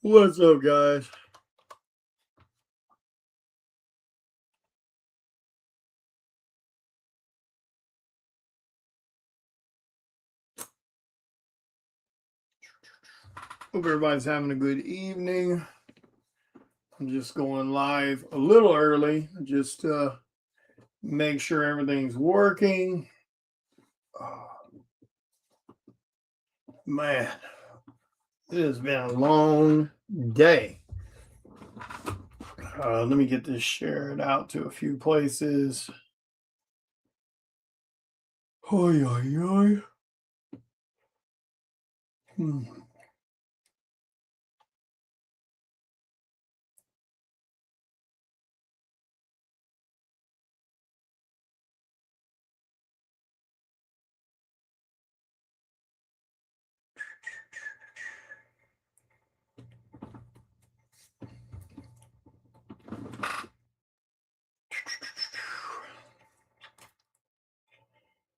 What's up, guys? Hope everybody's having a good evening. I'm just going live a little early, just to make sure everything's working. Oh, man, it has been a long day. Let me get this shared out to a few places. Oi, oi, oi. Hmm.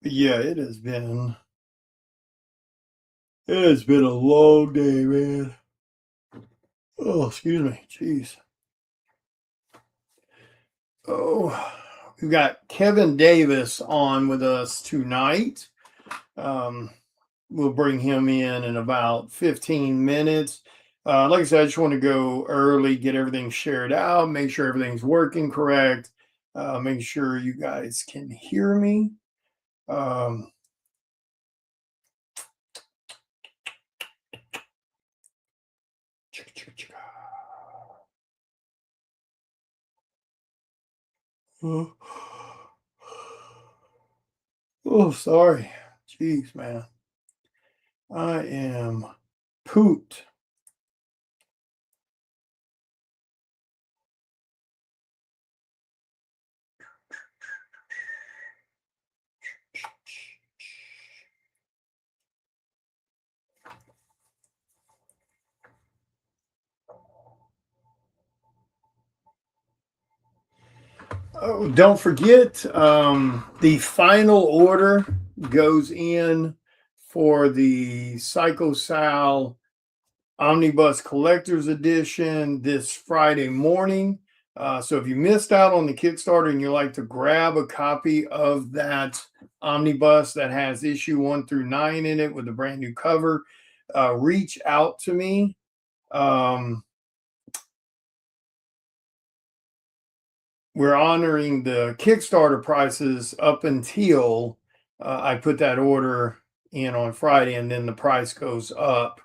Yeah, it has been a long day, man. Oh, excuse me. Jeez. Oh, we've got Kevin Davis on with us tonight. Um, we'll bring him in about 15 minutes. Like I said, I just want to go early, get everything shared out, make sure everything's working correct, make sure you guys can hear me. Um, oh, oh, sorry. Jeez, man. I am pooped. Oh, don't forget, the final order goes in for the Psycho Sal Omnibus Collector's Edition this Friday morning. So if you missed out on the Kickstarter and you like to grab a copy of that omnibus that has issue 1 through 9 in it with a brand new cover, reach out to me. Um, we're honoring the Kickstarter prices up until I put that order in on Friday, and then the price goes up.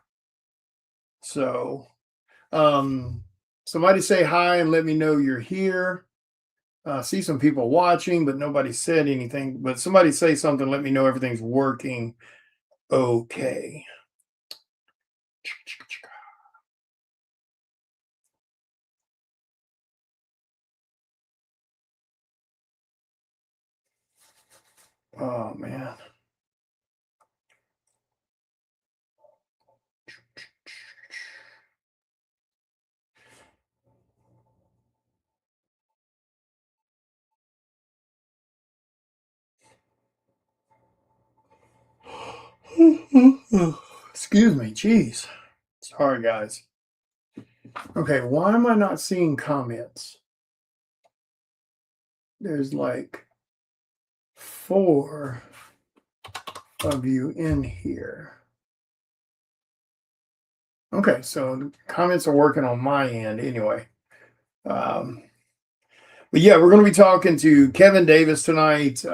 So, um, somebody say hi and let me know you're here. See some people watching, but nobody said anything. But somebody say something, let me know everything's working okay. Oh, man. Excuse me. Jeez. Sorry, guys. Okay, why am I not seeing comments? There's like 4 of you in here. Okay, so the comments are working on my end anyway. Um, but yeah, we're going to be talking to Kevin Davis tonight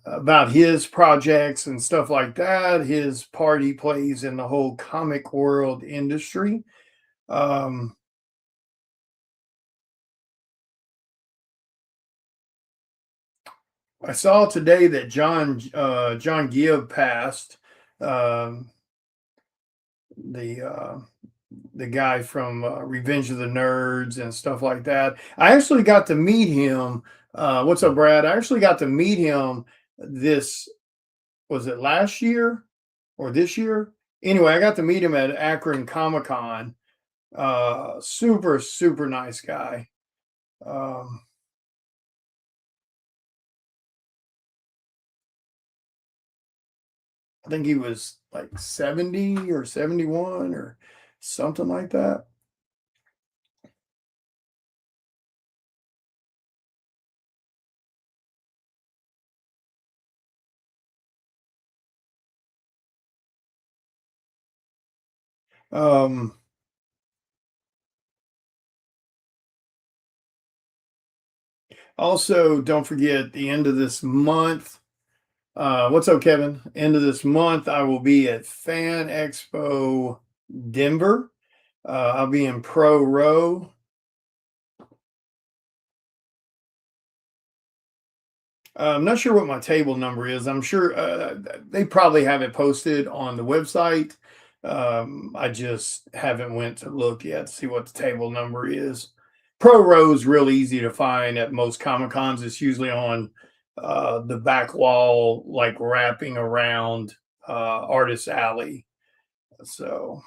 about his projects and stuff like that, his part he plays in the whole comic world industry. Um, I saw today that John Gibb passed. Um, the the guy from Revenge of the Nerds and stuff like that. I actually got to meet him. What's up, Brad? I actually got to meet him. This was it last year or this year? Anyway, I got to meet him at Akron Comic Con. Super, super nice guy. Um, I think he was like 70 or 71 or something like that. Um, Also, don't forget the end of this month. What's up, Kevin? End of this month, I will be at Fan Expo Denver. I'll be in Pro Row. I'm not sure what my table number is. I'm sure they probably have it posted on the website. I just haven't went to look yet to see what the table number is. Pro Row is real easy to find at most Comic Cons. It's usually on the back wall, like wrapping around Artist Alley. So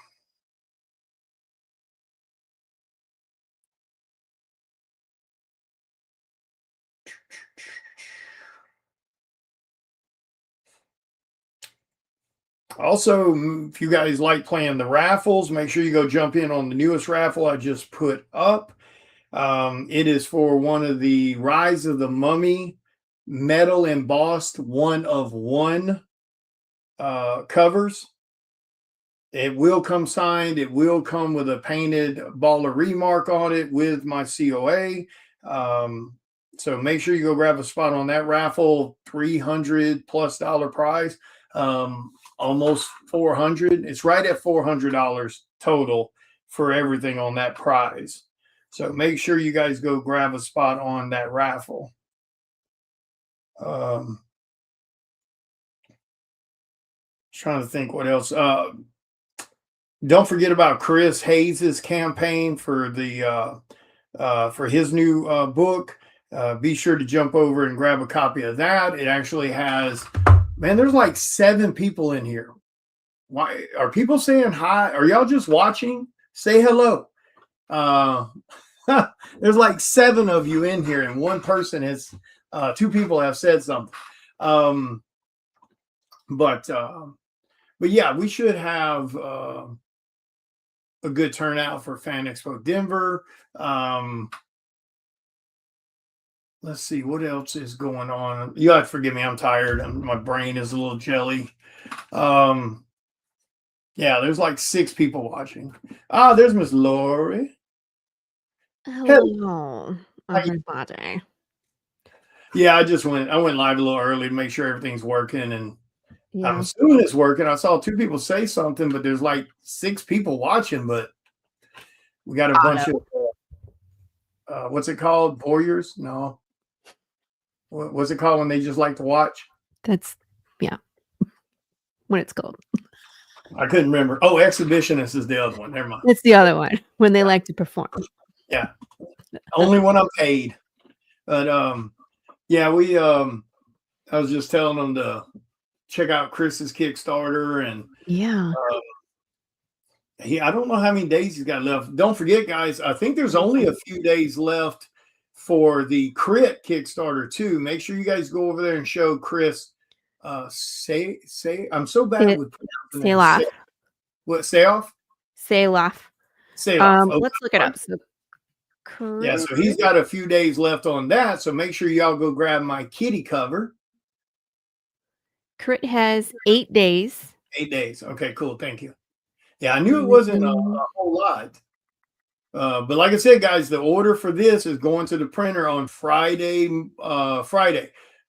also, if you guys like playing the raffles, make sure you go jump in on the newest raffle I just put up. It is for one of the Rise of the Mummy metal embossed one of one covers. It will come signed. It will come with a painted baller remark on it with my COA. So make sure you go grab a spot on that raffle. $300+ prize. Almost 400. It's right at $400 total for everything on that prize. So make sure you guys go grab a spot on that raffle. Trying to think what else. Don't forget about Chris Hayes's campaign for the for his new book. Be sure to jump over and grab a copy of that. It actually has, man, there's like 7 people in here. Why are people saying hi? Are y'all just watching? Say hello. There's like 7 of you in here, and one person has 2 people have said something. But yeah, we should have a good turnout for Fan Expo Denver. Let's see what else is going on. You have to forgive me, I'm tired. My brain is a little jelly. Yeah, there's like 6 people watching. There's Miss Lori. Hello, everybody. Yeah, I went live a little early to make sure everything's working, and yeah. I'm assuming it's working. I saw 2 people say something, but there's like 6 people watching, but we got a bunch of what's it called? Warriors? No. What's it called when they just like to watch? That's what it's called. I couldn't remember. Oh, exhibitionist is the other one. Never mind. It's the other one when they like to perform. Yeah. Only when I'm paid. But yeah, I was just telling them to check out Chris's Kickstarter, and I don't know how many days he's got left. Don't forget, guys, I think there's only a few days left for the Crit Kickstarter too. Make sure you guys go over there and show Chris. Say I'm so bad with say off. What, say off? Say off. Say off. Let's look it up. So, yeah, so he's got a few days left on that. So make sure y'all go grab my kitty cover. Crit has 8 days. 8 days. Okay, cool. Thank you. Yeah, I knew it wasn't a whole lot. But like I said, guys, the order for this is going to the printer on Friday.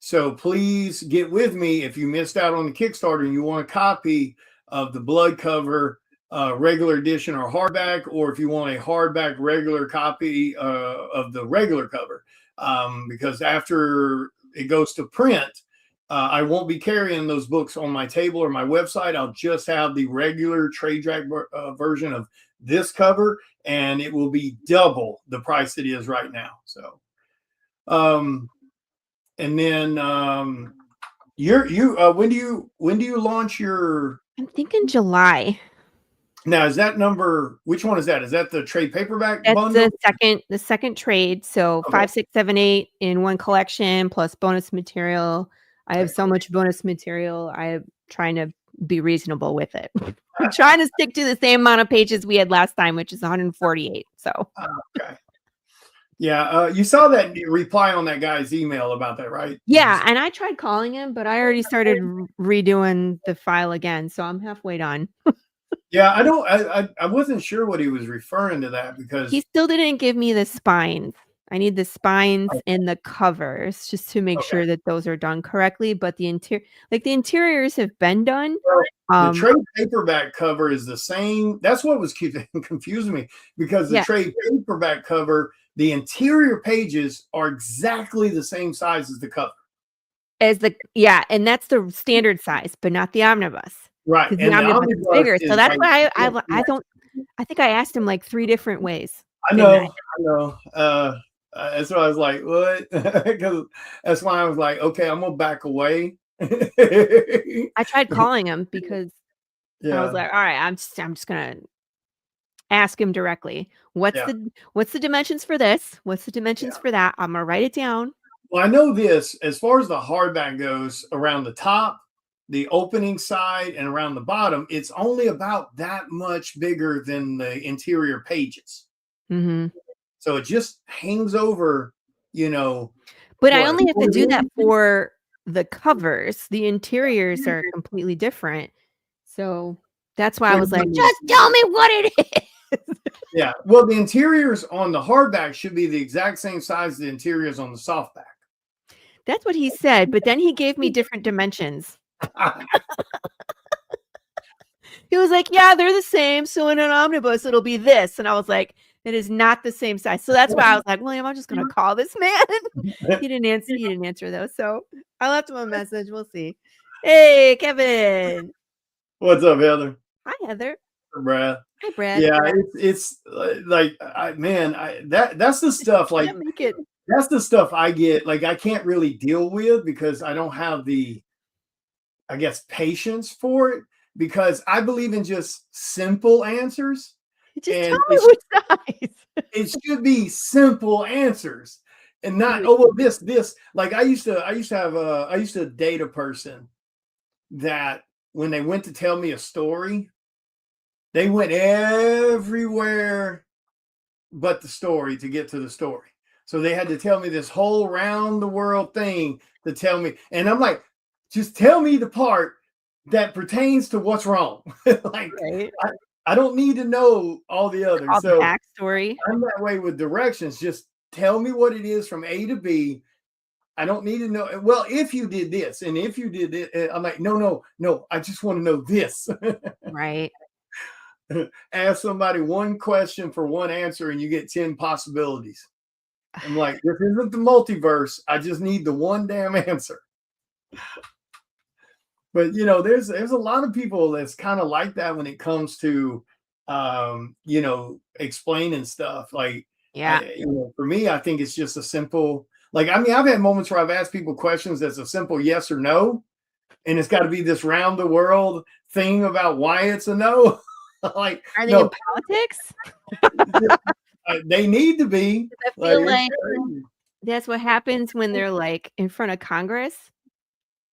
So please get with me if you missed out on the Kickstarter and you want a copy of the blood cover, regular edition or hardback, or if you want a hardback regular copy of the regular cover. Because after it goes to print, I won't be carrying those books on my table or my website. I'll just have the regular trade drag version of this cover, and it will be double the price it is right now. So, and then when do you launch your? I'm thinking July. Now, is that number? Which one is that? Is that the trade paperback That's bundle? the second trade. So okay. 5, 6, 7, 8 in one collection plus bonus material. I have so much bonus material. I am trying to be reasonable with it. I'm trying to stick to the same amount of pages we had last time, which is 148. So Okay. Yeah, you saw that reply on that guy's email about that, right? yeah, and I tried calling him, but I already started redoing the file again, so I'm halfway done. Yeah, I wasn't sure what he was referring to that He because still didn't give me the spines. I need the spines and the covers just to make okay. sure that those are done correctly, but the interiors have been done. Well, the trade paperback cover is the same. That's what was confusing me because the Yeah. trade paperback cover, the interior pages are exactly the same size as the cover. And that's the standard size, but not the omnibus. Right. Because the And the omnibus is omnibus bigger. is So that's like, why I think I asked him like 3 different ways. I know. That's why I was like, what? Because that's why I was like, okay, I'm gonna back away. I tried calling him because I was Yeah, like, all right, I'm just gonna ask him directly. What's yeah, the dimensions for this? What's the dimensions yeah. for that? I'm gonna write it down. Well, I know this as far as the hardback goes, around the top, the opening side, and around the bottom, it's only about that much bigger than the interior pages. Mm-hmm. So it just hangs over, But I what? only have to do that for the covers. The interiors are completely different. So that's why I was like, just tell me what it is. Yeah. Well, the interiors on the hardback should be the exact same size as the interiors on the softback. That's what he said, but then he gave me different dimensions. He was like, yeah, they're the same. So in an omnibus, it'll be this. And I was like, it is not the same size. So that's why I was like, William, I'm just gonna call this man. He didn't answer though. So I left him a message. We'll see. Hey, Kevin. What's up, Heather? Hi, Heather. Brad. Hi, Brad. Yeah, it's like that's the stuff like Can't make it. that's the stuff I get like I can't really deal with because I don't have the I guess patience for it because I believe in just simple answers Just and tell me which size. it should be simple answers and not this like I used to date a person that when they went to tell me a story they went everywhere but the story to get to the story. So they had to tell me this whole round the world thing to tell me. And I'm like, just tell me the part that pertains to what's wrong. Like, Right. I don't need to know all the others. All the So backstory. I'm that way with directions. Just tell me what it is from A to B. I don't need to know. Well, if you did this and if you did it, I'm like, no. I just want to know this. Right. Ask somebody one question for one answer and you get 10 possibilities. I'm like, this isn't the multiverse. I just need the one damn answer. But there's a lot of people that's kind of like that when it comes to explaining stuff. Like Yeah. for me, I think it's just a simple like I mean, I've had moments where I've asked people questions that's a simple yes or no, and it's got to be this round the world thing about why it's a no. Like, are they in politics? They need to be. I feel like that's what happens when they're like in front of Congress.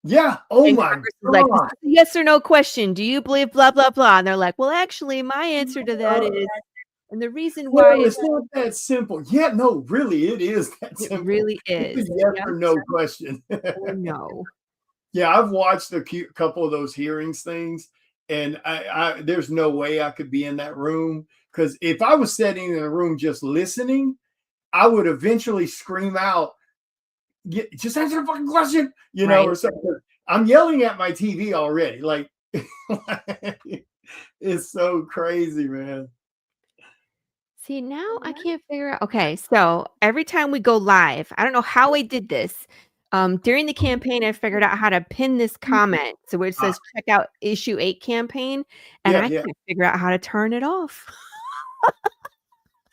Yeah. Oh and my Congress is God. like, yes or no question. Do you believe blah blah blah? And they're like, well, actually, my answer to that is, and the reason why it's not that simple. Yeah, no, really, it is that simple. It really is. It's a yes or no question. Or no. Yeah, I've watched a couple of those hearings things, and I there's no way I could be in that room because if I was sitting in a room just listening, I would eventually scream out, "Just answer the fucking question," Right. or something. I'm yelling at my TV already. Like, it's so crazy, man. See, now I can't figure out. Okay, so every time we go live, I don't know how I did this. During the campaign, I figured out how to pin this comment. So where it says check out issue 8 campaign, and I can't figure out how to turn it off.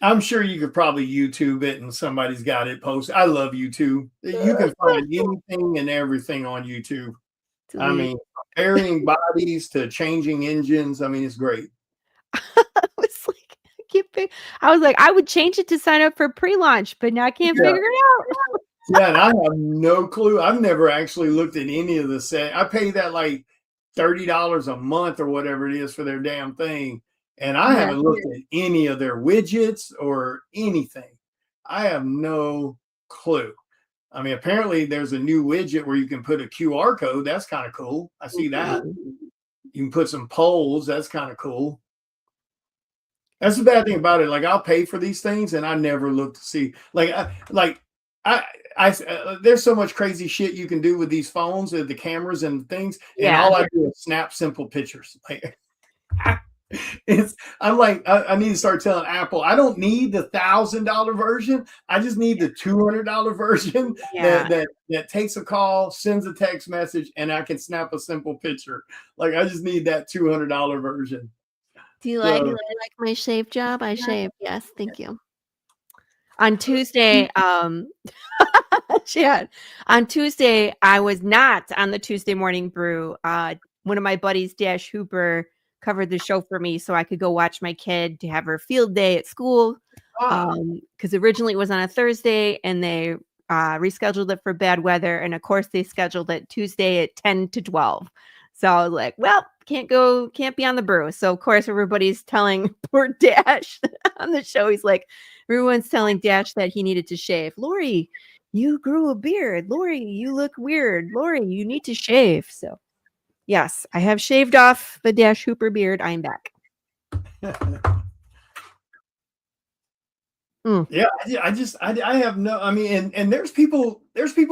I'm sure you could probably YouTube it and somebody's got it posted. I love YouTube. You can find anything and everything on YouTube. I mean, burying bodies to changing engines. I mean, it's great. I was like, I would change it to sign up for pre-launch, but now I can't figure it out. Yeah, and I have no clue. I've never actually looked at any of the set. I pay that like $30 a month or whatever it is for their damn thing. And I Yeah. haven't looked at any of their widgets or anything. I have no clue. I mean, apparently there's a new widget where you can put a QR code. That's kind of cool. I see that. You can put some polls. That's kind of cool. That's the bad thing about it. Like I'll pay for these things and I never look to see there's so much crazy shit you can do with these phones, the cameras and things, and all I do is snap simple pictures. Like I'm like, I need to start telling Apple, I don't need the $1,000 version. I just need the $200 version that takes a call, sends a text message, and I can snap a simple picture. Like I just need that $200 version. Do you like my shave job? I shave. Yes, thank you. On Tuesday, on Tuesday, I was not on the Tuesday Morning Brew. One of my buddies, Dash Hooper, covered the show for me so I could go watch my kid to have her field day at school. Because originally it was on a Thursday and they rescheduled it for bad weather. And of course, they scheduled it Tuesday at 10 to 12. So I was like, well, can't be on the brew. So of course, everybody's telling poor Dash on the show. He's like, everyone's telling Dash that he needed to shave. Lori, you grew a beard. Lori, you look weird. Lori, you need to shave. So yes, I have shaved off the Dash Hooper beard. I'm back. Yeah, I have no, I mean, and there's people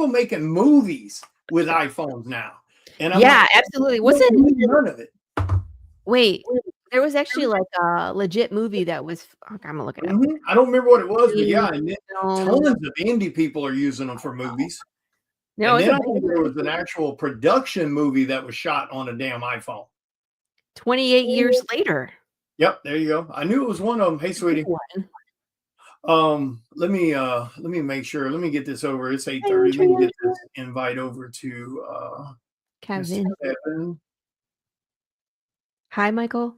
making movies with iPhones now. And I'm like, absolutely. Wasn't none of it. Wait, there was actually like a legit movie that was, I'm gonna look it up. I don't remember what it was, but yeah, and tons of indie people are using them for movies. No, and then there was an actual production movie that was shot on a damn iPhone. 28 years later. Yep, there you go. I knew it was one of them. Hey, sweetie. Let me make sure. Let me get this over. It's 8:30. Let me get this invite over to Kevin. Hi, Michael.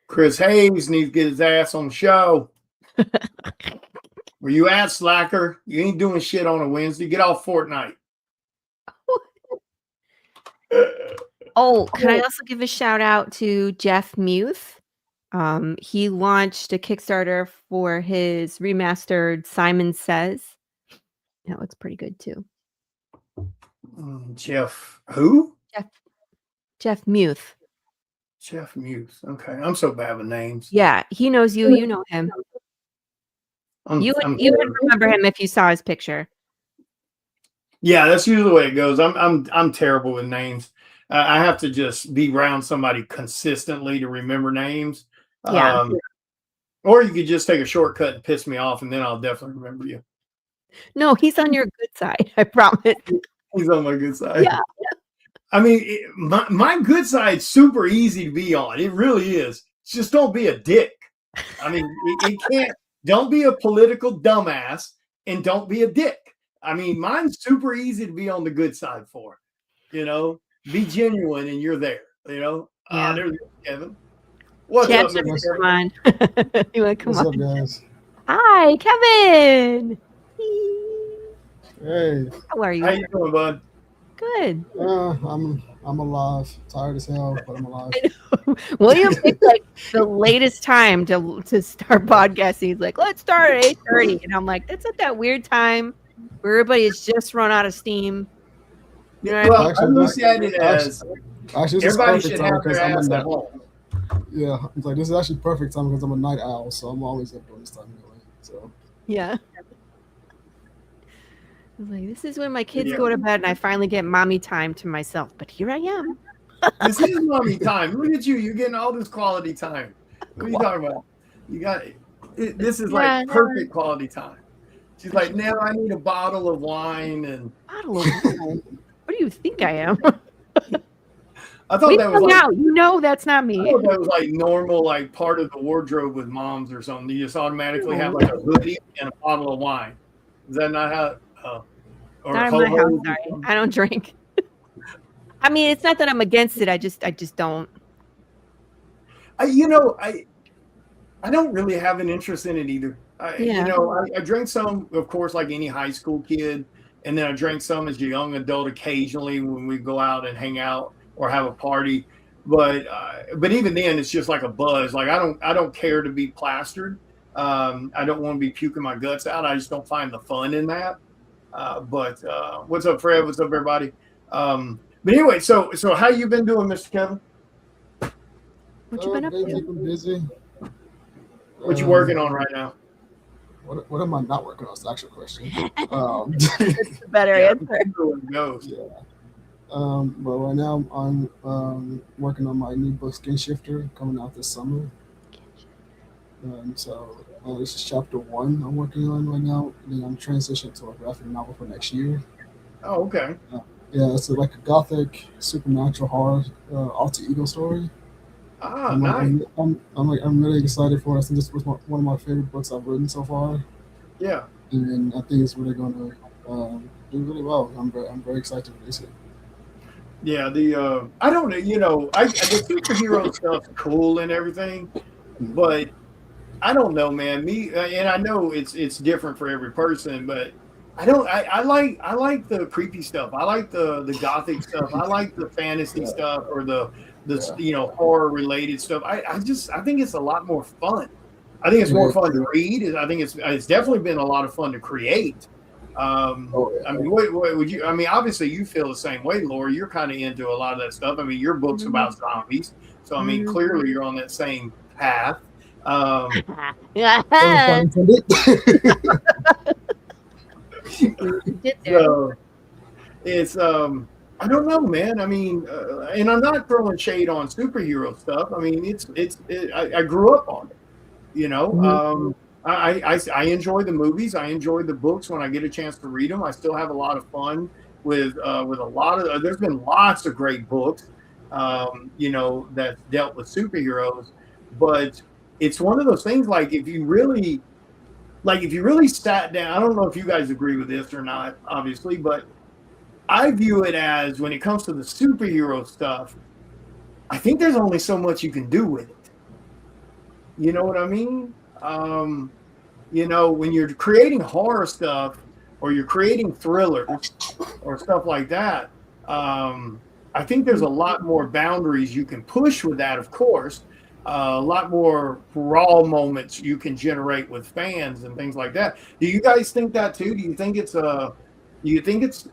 Chris Hayes needs to get his ass on the show. Where you at, slacker? You ain't doing shit on a Wednesday. Get off Fortnite. Oh, can I also give a shout out to Jeff Muth? He launched a Kickstarter for his remastered Simon Says. That looks pretty good too. Jeff who? Jeff Muth. Jeff Muth. Okay, I'm so bad with names. Yeah, he knows you. You know him. You would remember him if you saw his picture. Yeah, that's usually the way it goes. I'm terrible with names. I have to just be around somebody consistently to remember names. Yeah. Or you could just take a shortcut and piss me off, and then I'll definitely remember you. No, he's on your good side. I promise. He's on my good side. Yeah. I mean, my good side's super easy to be on. It really is. Just don't be a dick. I mean, it can't. Don't be a political dumbass, and don't be a dick. I mean, mine's super easy to be on the good side for. You know, be genuine, and you're there. You know. Yeah. There's Kevin. What's up, Mr. Come on. You want to come What's on? up, guys? Hi, Kevin. Hey. How are you? How you doing, bud? Good. I'm alive. Tired as hell, but I'm alive. William picked like the latest time to start podcasting. He's like, let's start at 8:30. And I'm like, that's at that weird time where everybody has just run out of steam. You know Well, I look at it as actually, everybody should have their ass at home. Yeah, it's like this is actually perfect time because I'm a night owl, so I'm always up during this time anyway. So yeah. I was like, this is when my kids go to bed and I finally get mommy time to myself. But here I am. This is mommy time. Look at you. You're getting all this quality time. What are you talking about? You got it. This is like perfect quality time. She's like, now I need a bottle of wine and bottle of wine. What do you think I am? I thought that was like, you know that's not me. I thought that was like normal, like part of the wardrobe with moms or something. You just automatically have like a hoodie and a bottle of wine. Is that not how? Or not in my house. Sorry, I don't drink. I mean, it's not that I'm against it. I just don't. I don't really have an interest in it either. I drank some, of course, like any high school kid. and then I drank some as a young adult occasionally when we go out and hang out or have a party. But even then, it's just like a buzz. Like I don't care to be plastered. I don't want to be puking my guts out. I just don't find the fun in that. But what's up, Fred? What's up, everybody? But anyway, so how you been doing, Mr. Kevin? What you been up Busy, to? been busy. What you working on right now? What am I not working on? Is the actual question. It's a better answer. Yeah. But right now I'm working on my new book, Skin Shifter, coming out this summer. So this is chapter 1 I'm working on right now. And then I'm transitioning to a graphic novel for next year. Oh, okay. Yeah, it's like a gothic supernatural horror alter ego story. Ah, nice. I'm really excited for it. I think this was one of my favorite books I've written so far, Yeah. and I think it's really going to do really well. I'm very excited to release it. Yeah, I don't know, the superhero stuff's cool and everything, but I don't know, man. And I know it's different for every person, but I like the creepy stuff. I like the gothic stuff. I like the fantasy stuff or the horror related stuff. I think it's a lot more fun. I think it's more fun to read. I think it's definitely been a lot of fun to create. I mean, what would you? I mean, obviously you feel the same way, Laura. You're kind of into a lot of that stuff. I mean, your book's about zombies, so I mean, clearly you're on that same path. Yeah. So it's I don't know, man. I mean, and I'm not throwing shade on superhero stuff. I mean, I grew up on it. I enjoy the movies. I enjoy the books when I get a chance to read them. I still have a lot of fun with a lot of. There's been lots of great books, that dealt with superheroes, but it's one of those things. Like if you really sat down, I don't know if you guys agree with this or not, obviously, but I view it as when it comes to the superhero stuff, I think there's only so much you can do with it. You know what I mean? When you're creating horror stuff or you're creating thrillers or stuff like that, I think there's a lot more boundaries you can push with that, of course. A lot more raw moments you can generate with fans and things like that. Do you guys think that too? Do you think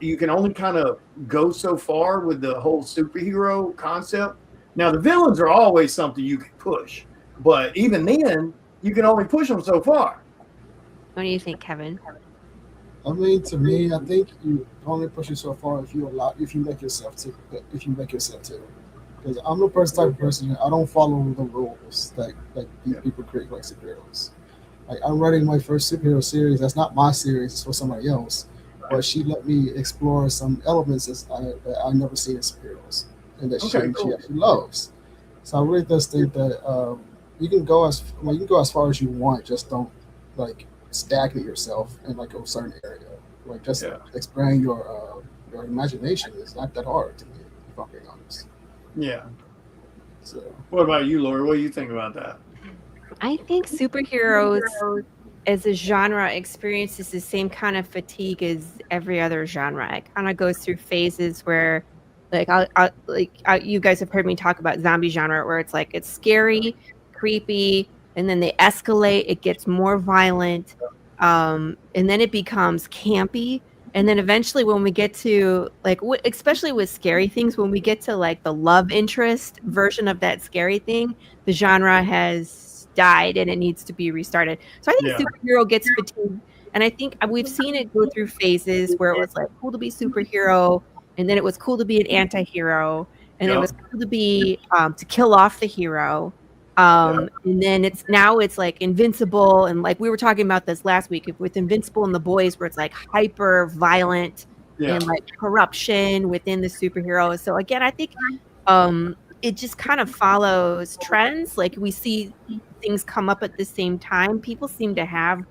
you can only kind of go so far with the whole superhero concept? Now the villains are always something you can push, but even then you can only push them so far. What do you think, Kevin? I mean, to me, I think you only push it so far if you make yourself to. Because I'm the type of person I don't follow the rules that these people create like superheroes. Like I'm writing my first superhero series. That's not my series; it's for somebody else. But she let me explore some elements that I never seen in superheroes, and that she actually loves. So I really just think that you can go as far as you want. Just don't like stagnate yourself in like a certain area. Like just expand your imagination is not that hard to me, if I'm being honest. Yeah. So what about you, Laura? What do you think about that? I think superheroes as a genre experiences the same kind of fatigue as every other genre. It kind of goes through phases where you guys have heard me talk about zombie genre, where it's like it's scary, creepy, and then they escalate. It gets more violent, and then it becomes campy. And then eventually when we get to like, especially with scary things, when we get to like the love interest version of that scary thing, the genre has died and it needs to be restarted. So I think superhero gets fatigued. And I think we've seen it go through phases where it was like cool to be superhero. And then it was cool to be an anti-hero. And it was cool to be, to kill off the hero. And then it's like Invincible, and like we were talking about this last week with Invincible and The Boys, where it's like hyper violent and like corruption within the superheroes. So again, I think it just kind of follows trends. Like we see things come up at the same time. People seem to have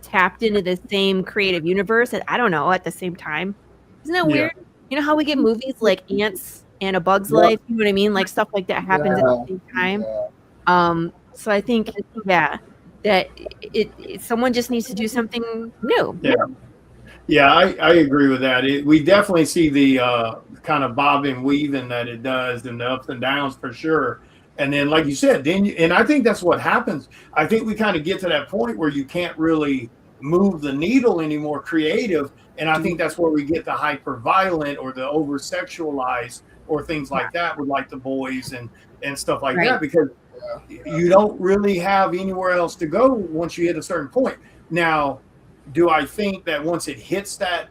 tapped into the same creative universe at the same time. Isn't that weird? You know how we get movies like Ants and A Bug's Life? You know what I mean? Like stuff like that happens at the same time. So I think, that someone just needs to do something new. Yeah, I agree with that. We definitely see the kind of bob and weaving that it does and the ups and downs for sure. And then, like you said, and I think that's what happens. I think we kind of get to that point where you can't really move the needle anymore creative. And I think that's where we get the hyper violent or the over sexualized or things Yeah. like that with like the boys and stuff like Right. that, because you don't really have anywhere else to go once you hit a certain point. Now, do I think that once it hits that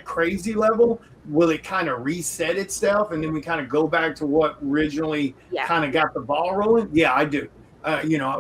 crazy level, will it kind of reset itself and then we kind of go back to what originally Yeah. kind of got the ball rolling? Yeah, I do.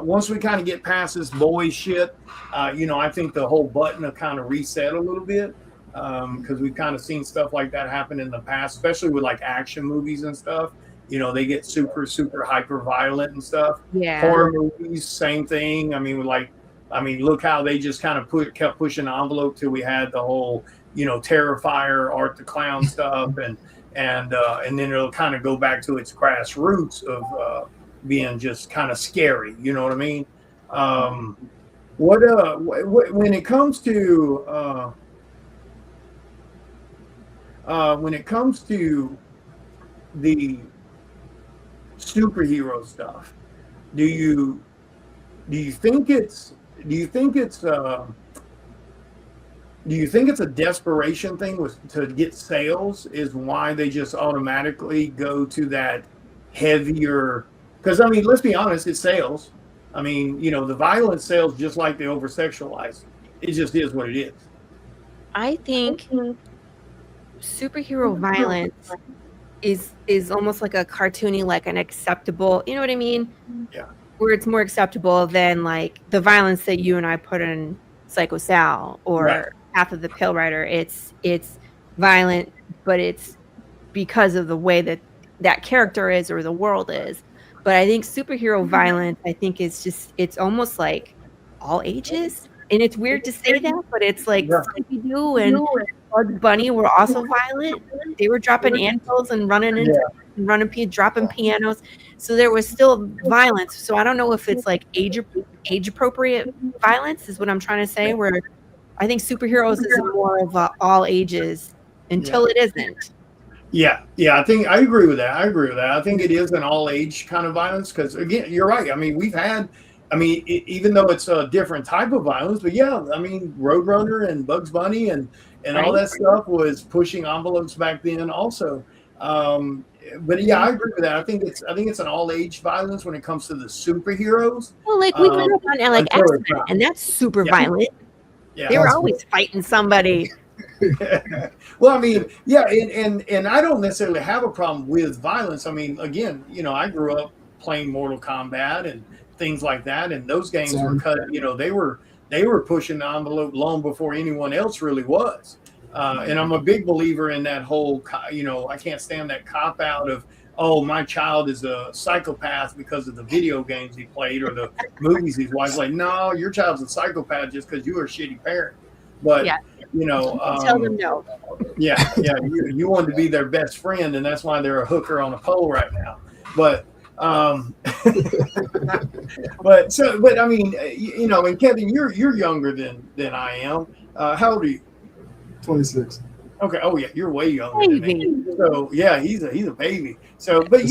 Once we kind of get past this boy shit, I think the whole button will kind of reset a little bit, because we've kind of seen stuff like that happen in the past, especially with like action movies and stuff. They get super, super hyper violent and stuff. Yeah. Horror movies, same thing. Look how they just kind of kept pushing the envelope till we had the whole, Terrifier, Art the Clown stuff, and then it'll kind of go back to its grassroots of being just kind of scary. You know what I mean? When it comes to the superhero stuff, do you think it's do you think it's do you think it's a desperation thing to get sales is why they just automatically go to that heavier? Because let's be honest, it's sales. The violence sells just like the over sexualized. It just is what it is. I think superhero violence is almost like a cartoony, like an acceptable, you know what I mean? Yeah. Where it's more acceptable than like the violence that you and I put in Psycho Sal or Right. Path of the Pale Rider. It's violent, but it's because of the way that character is or the world is. But I think superhero violence, I think it's almost like all ages. And it's weird to say that, but it's like Yeah. Scooby-Doo and Bugs Bunny were also violent. They were dropping anvils and running into dropping pianos. So there was still violence. So I don't know if it's like age appropriate violence is what I'm trying to say, where I think superheroes is more of all ages until it isn't. Yeah, I think I agree with that. I think it is an all age kind of violence because, again, you're right. We've had, even though it's a different type of violence, but yeah, Roadrunner and Bugs Bunny and all that stuff was pushing envelopes back then also. But yeah, I agree with that. I think it's an all age violence when it comes to the superheroes. Well, like we grew up on like X-Men, and that's super violent. Yeah, they were always fighting somebody. Well, and I don't necessarily have a problem with violence. Again, I grew up playing Mortal Kombat and things like that, and those games were cut. They were pushing the envelope long before anyone else really was. And I'm a big believer in that whole. I can't stand that cop out of, oh, my child is a psychopath because of the video games he played or the movies he's watched. Like, no, your child's a psychopath just because you were a shitty parent. But tell them no. Yeah, you wanted to be their best friend, and that's why they're a hooker on a pole right now. But and Kevin, you're younger than I am. How old are you? 26. Okay. Oh yeah, you're way younger than me. So yeah, he's a baby. So, but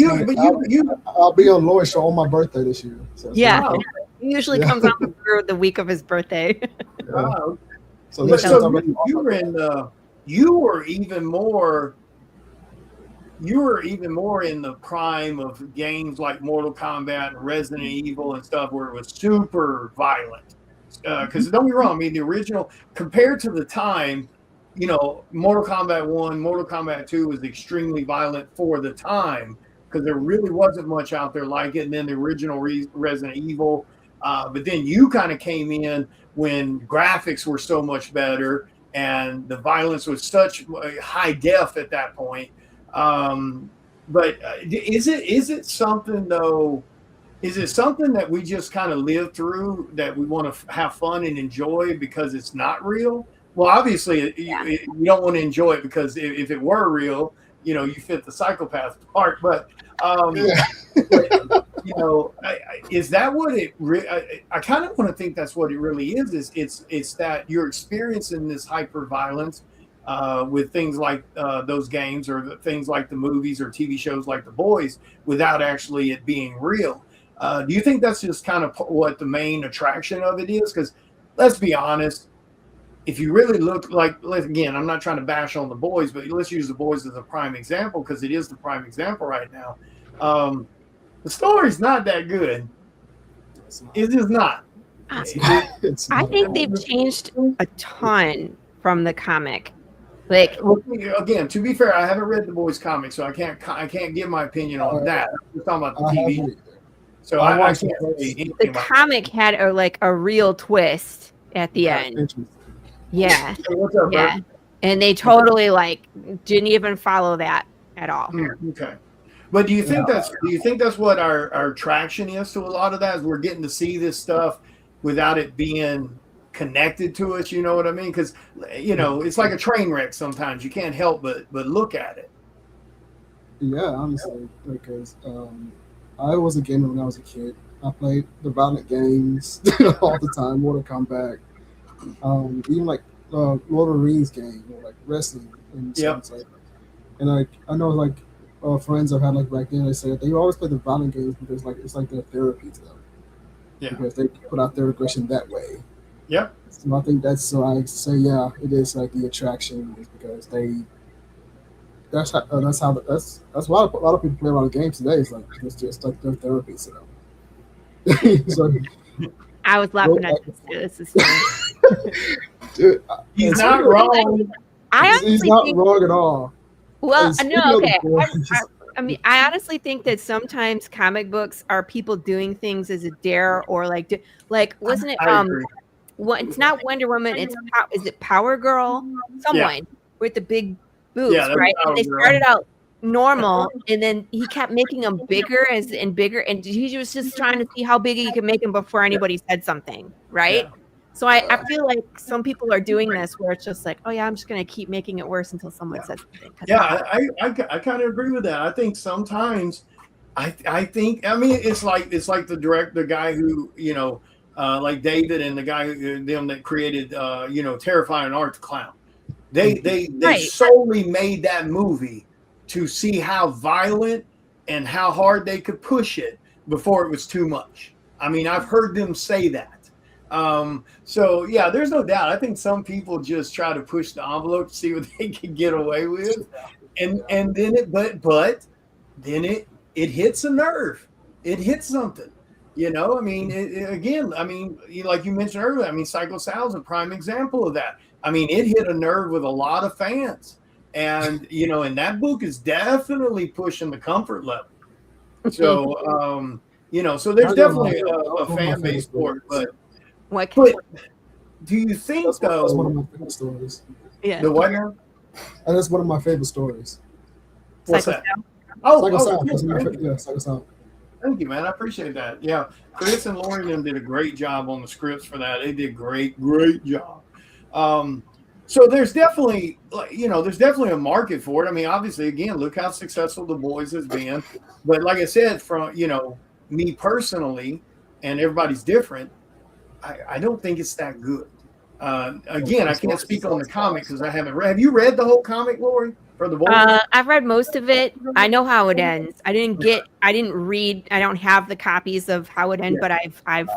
I'll be on Lloyd's show on my birthday this year. So he usually comes out the week of his birthday. Wow. So you were even more in the prime of games like Mortal Kombat and Resident Evil and stuff where it was super violent. Because don't get me wrong, the original compared to the time, Mortal Kombat 1, Mortal Kombat 2 was extremely violent for the time because there really wasn't much out there like it. And then the original Resident Evil. But then you kind of came in when graphics were so much better and the violence was such high def at that point. But is it something though? Is it something that we just kind of live through that we want to have fun and enjoy because it's not real? Well, obviously you don't want to enjoy it because if it were real, you fit the psychopath part. But you know, is that what it? I kind of want to think that's what it really is. It's that you're experiencing this hyper violence with things like those games or things like the movies or TV shows like The Boys without actually it being real. Do you think that's just kind of what the main attraction of it is? Because let's be honest, if you really look like, again, I'm not trying to bash on The Boys, but let's use The Boys as a prime example because it is the prime example right now. The story's not that good. It's just not. I think they've changed a ton from the comic. Like, again, to be fair, I haven't read The Boys comic, so I can't give my opinion on that. We're talking about the TV. So I can't say anything the about comic had a real twist at the end. Yeah. So what's up, yeah. Bert? And they totally didn't even follow that at all. Okay. But do you think that's what our attraction is to a lot of that? Is we're getting to see this stuff without it being connected to us, you know what I mean? Because it's like a train wreck sometimes. You can't help but look at it. Yeah, honestly, because I was a gamer when I was a kid. I played the violent games all the time, Mortal Kombat, even like Lord of the Rings game, or like wrestling and stuff like that. And I know friends I've had back then, they said they always play the violent games because it's like their therapy to them. Yeah. Because they put out their aggression that way. Yep. So I think that's why I say it is like the attraction is because that's why a lot of people play a lot of games today. It's just like their therapy to them. So, I was laughing at this. This is funny. Dude, he's not wrong. He's not wrong at all. Well, no, okay. I mean, I honestly think that sometimes comic books are people doing things as a dare, or wasn't it? It's not Wonder Woman. Is it Power Girl? Someone with the big boobs, right? And they started out normal, and then he kept making them bigger and bigger, and he was just trying to see how big he could make them before anybody said something, right? Yeah. So I feel like some people are doing this where it's just like, oh yeah, I'm just going to keep making it worse until someone says something. Yeah, I kind of agree with that. I think sometimes, I think it's like the guy who like David and the guy them that created Terrifying Art the Clown. They solely made that movie to see how violent and how hard they could push it before it was too much. I mean, I've heard them say that. So yeah, there's no doubt. I think some people just try to push the envelope to see what they can get away with, and then it hits a nerve. It hits something. I mean, like you mentioned earlier. I mean, Psycho Sal's a prime example of that. I mean, it hit a nerve with a lot of fans, and and that book is definitely pushing the comfort level. So so there's definitely a fan base for it, but. But do you think that's one of my favorite stories? Yeah. The what now? And that's one of my favorite stories. What's that? Psycho Sal. Thank you, man. I appreciate that. Yeah, Chris and Lori them did a great job on the scripts for that. They did great job. So there's definitely a market for it. I mean, obviously, again, look how successful The Boys has been. But like I said, from me personally, and everybody's different. I don't think it's that good. Again, I can't speak on the comic because I haven't read. Have you read the whole comic, Lori, for The Boys? I've read most of it. I know how it ends. I didn't read. I don't have the copies of how it ends, but I've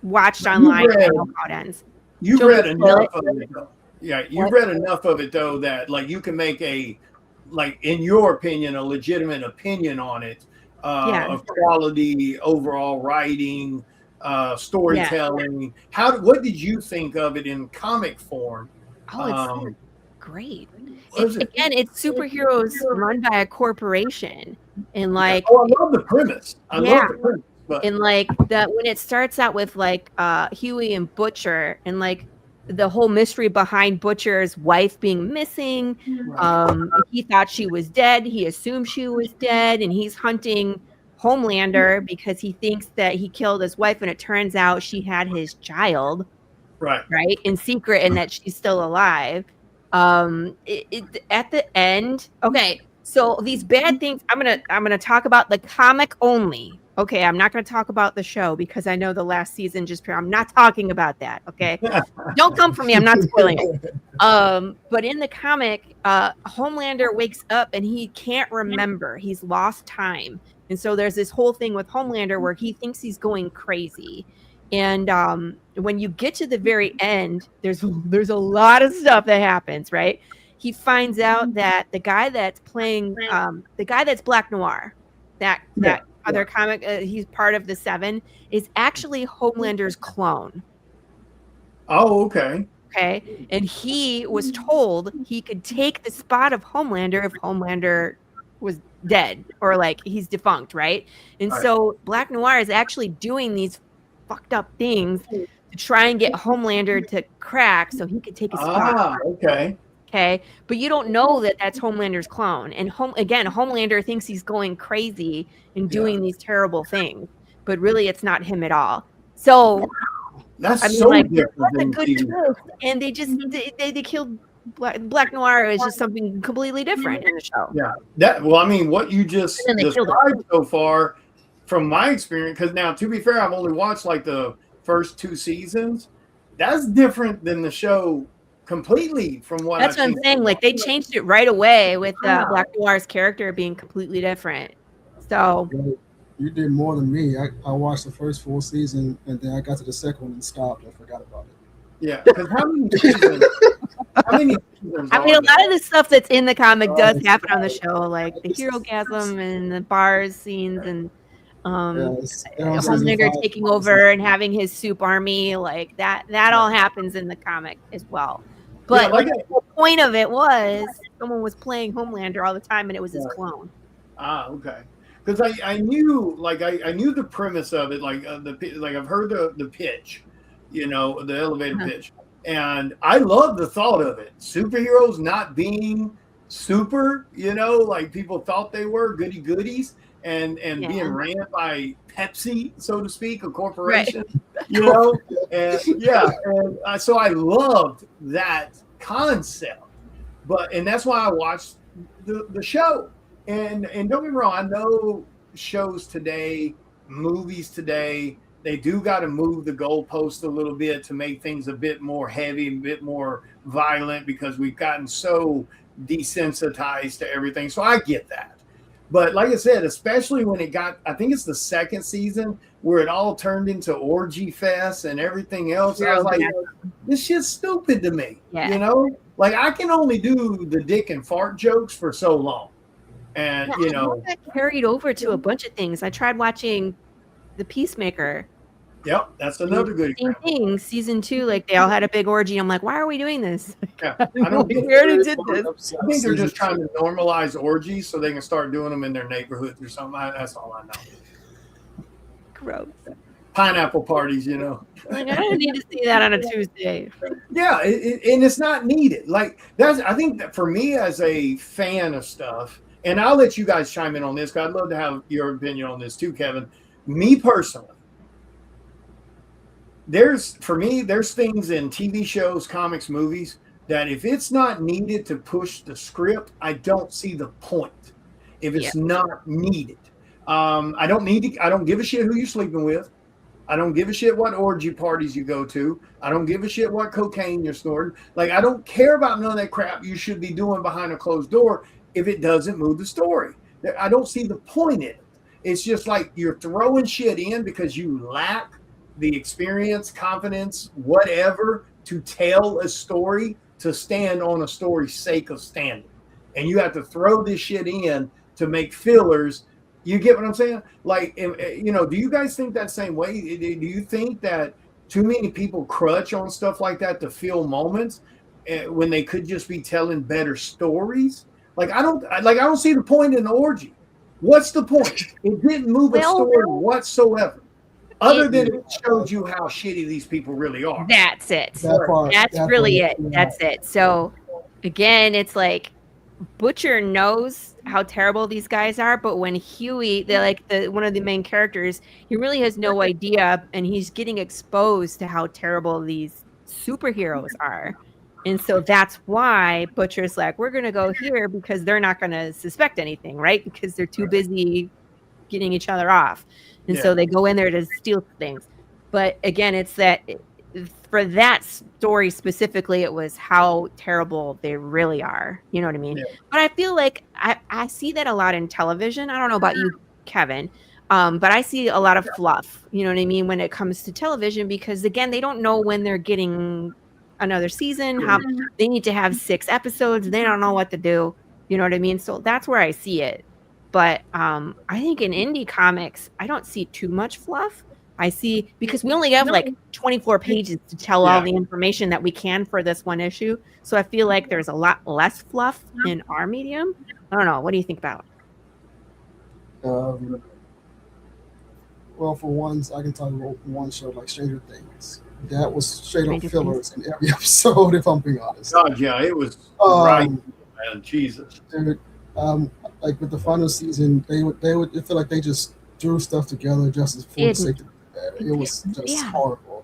watched online. And I know how it ends. You've read enough of it, though. Yeah, you've read enough of it though that you can make in your opinion, a legitimate opinion on it of quality, overall writing. Storytelling. What did you think of it in comic form? Oh, it's great. It's superheroes run by a corporation, and I love the premise. I love the premise. But. And when it starts out with Huey and Butcher, and the whole mystery behind Butcher's wife being missing. Right. He thought she was dead. He assumed she was dead, and he's hunting Homelander because he thinks that he killed his wife, and it turns out she had his child right in secret, and that she's still alive. At the end, okay, so these bad things, I'm gonna talk about the comic only, Okay, I'm not going to talk about the show because I know the last season just. I'm not talking about that. Okay, don't come for me. I'm not spoiling it. But in the comic, Homelander wakes up and he can't remember. He's lost time, and so there's this whole thing with Homelander where he thinks he's going crazy. And when you get to the very end, there's a lot of stuff that happens. Right? He finds out that the guy that's playing the guy that's Black Noir, that other comic, he's part of the Seven, is actually Homelander's clone. Oh, okay. Okay. And he was told he could take the spot of Homelander if Homelander was dead or like he's defunct, right? And so Black Noir is actually doing these fucked up things to try and get Homelander to crack so he could take a spot. Ah, okay. Okay. But you don't know that that's Homelander's clone. And Homelander thinks he's going crazy and doing these terrible things, but really it's not him at all. So that's different. That's a good twist. And they just they killed Black Noir is just something completely different in the show. Yeah. What you just described so far, from my experience, because now to be fair, I've only watched like the first 2 seasons. That's different than the show completely from what that's what I'm saying. Like they changed it right away with Black Noir's character being completely different. So you did more than me. I watched the first full season and then I got to the second one and stopped and forgot about it. Yeah, because how many seasons? A lot of the stuff that's in the comic does happen on the show, like the hero-gasm and the bars scenes and Homelander taking over and having his soup army, like that all happens in the comic as well. But the point of it was someone was playing Homelander all the time and it was his clone. Ah, okay. Because I knew I knew the premise of it, I've heard the pitch, the elevator pitch, and I love the thought of it. Superheroes not being super, like people thought they were goodies, and being ran by Pepsi, so to speak, a corporation, and so I loved that concept, and that's why I watched the show. And don't get me wrong, I know shows today, movies today, they do got to move the goalpost a little bit to make things a bit more heavy, a bit more violent, because we've gotten so desensitized to everything. So I get that. But like I said, especially when it got, I think it's the second season where it all turned into orgy fest and everything else. I was like, this shit's stupid to me. Like I can only do the dick and fart jokes for so long. And that carried over to a bunch of things. I tried watching The Peacemaker. Yep, that's another good example. Thing, season 2, like they all had a big orgy. I'm like, why are we doing this? Yeah, I don't think we already did this. I think they're just trying to normalize orgies so they can start doing them in their neighborhoods or something. That's all I know. Gross. Pineapple parties, Like I don't need to see that on a Tuesday. Yeah, and it's not needed. Like I think that for me as a fan of stuff. And I'll let you guys chime in on this because I'd love to have your opinion on this too, Kevin. Me personally, there's things in TV shows, comics, movies that if it's not needed to push the script, I don't see the point. If it's not needed, I don't give a shit who you're sleeping with. I don't give a shit what orgy parties you go to. I don't give a shit what cocaine you're snorting. Like I don't care about none of that crap you should be doing behind a closed door. If it doesn't move the story, I don't see the point in it. It's just like you're throwing shit in because you lack the experience, confidence, whatever, to tell a story, to stand on a story's sake of standing. And you have to throw this shit in to make fillers. You get what I'm saying? Like, do you guys think that same way? Do you think that too many people crutch on stuff like that to fill moments when they could just be telling better stories? Like I don't see the point in the orgy. What's the point? It didn't move a story whatsoever, other than it showed you how shitty these people really are. That's it. That's really it. That's it. So again, it's like Butcher knows how terrible these guys are, but when Huey, one of the main characters, he really has no idea, and he's getting exposed to how terrible these superheroes are. And so that's why Butcher's like, we're going to go here because they're not going to suspect anything, right? Because they're too busy getting each other off. And so they go in there to steal things. But again, it's that for that story specifically, it was how terrible they really are. You know what I mean? Yeah. But I feel like I see that a lot in television. I don't know about you, Kevin. But I see a lot of fluff, you know what I mean, when it comes to television, because again, they don't know when they're getting another season, how they need to have 6 episodes. They don't know what to do. You know what I mean? So that's where I see it. But I think in indie comics, I don't see too much fluff. I see, because we only have like 24 pages to tell all the information that we can for this one issue. So I feel like there's a lot less fluff in our medium. I don't know. What do you think about Um, well, for ones, I can talk about one show like Stranger Things. That was straight up Stranger fillers in every episode, if I'm being honest. God, yeah, it was right, Um, man. Jesus. dude, like with the final season, they would it feel like they just threw stuff together just for the sake of it. It was just horrible.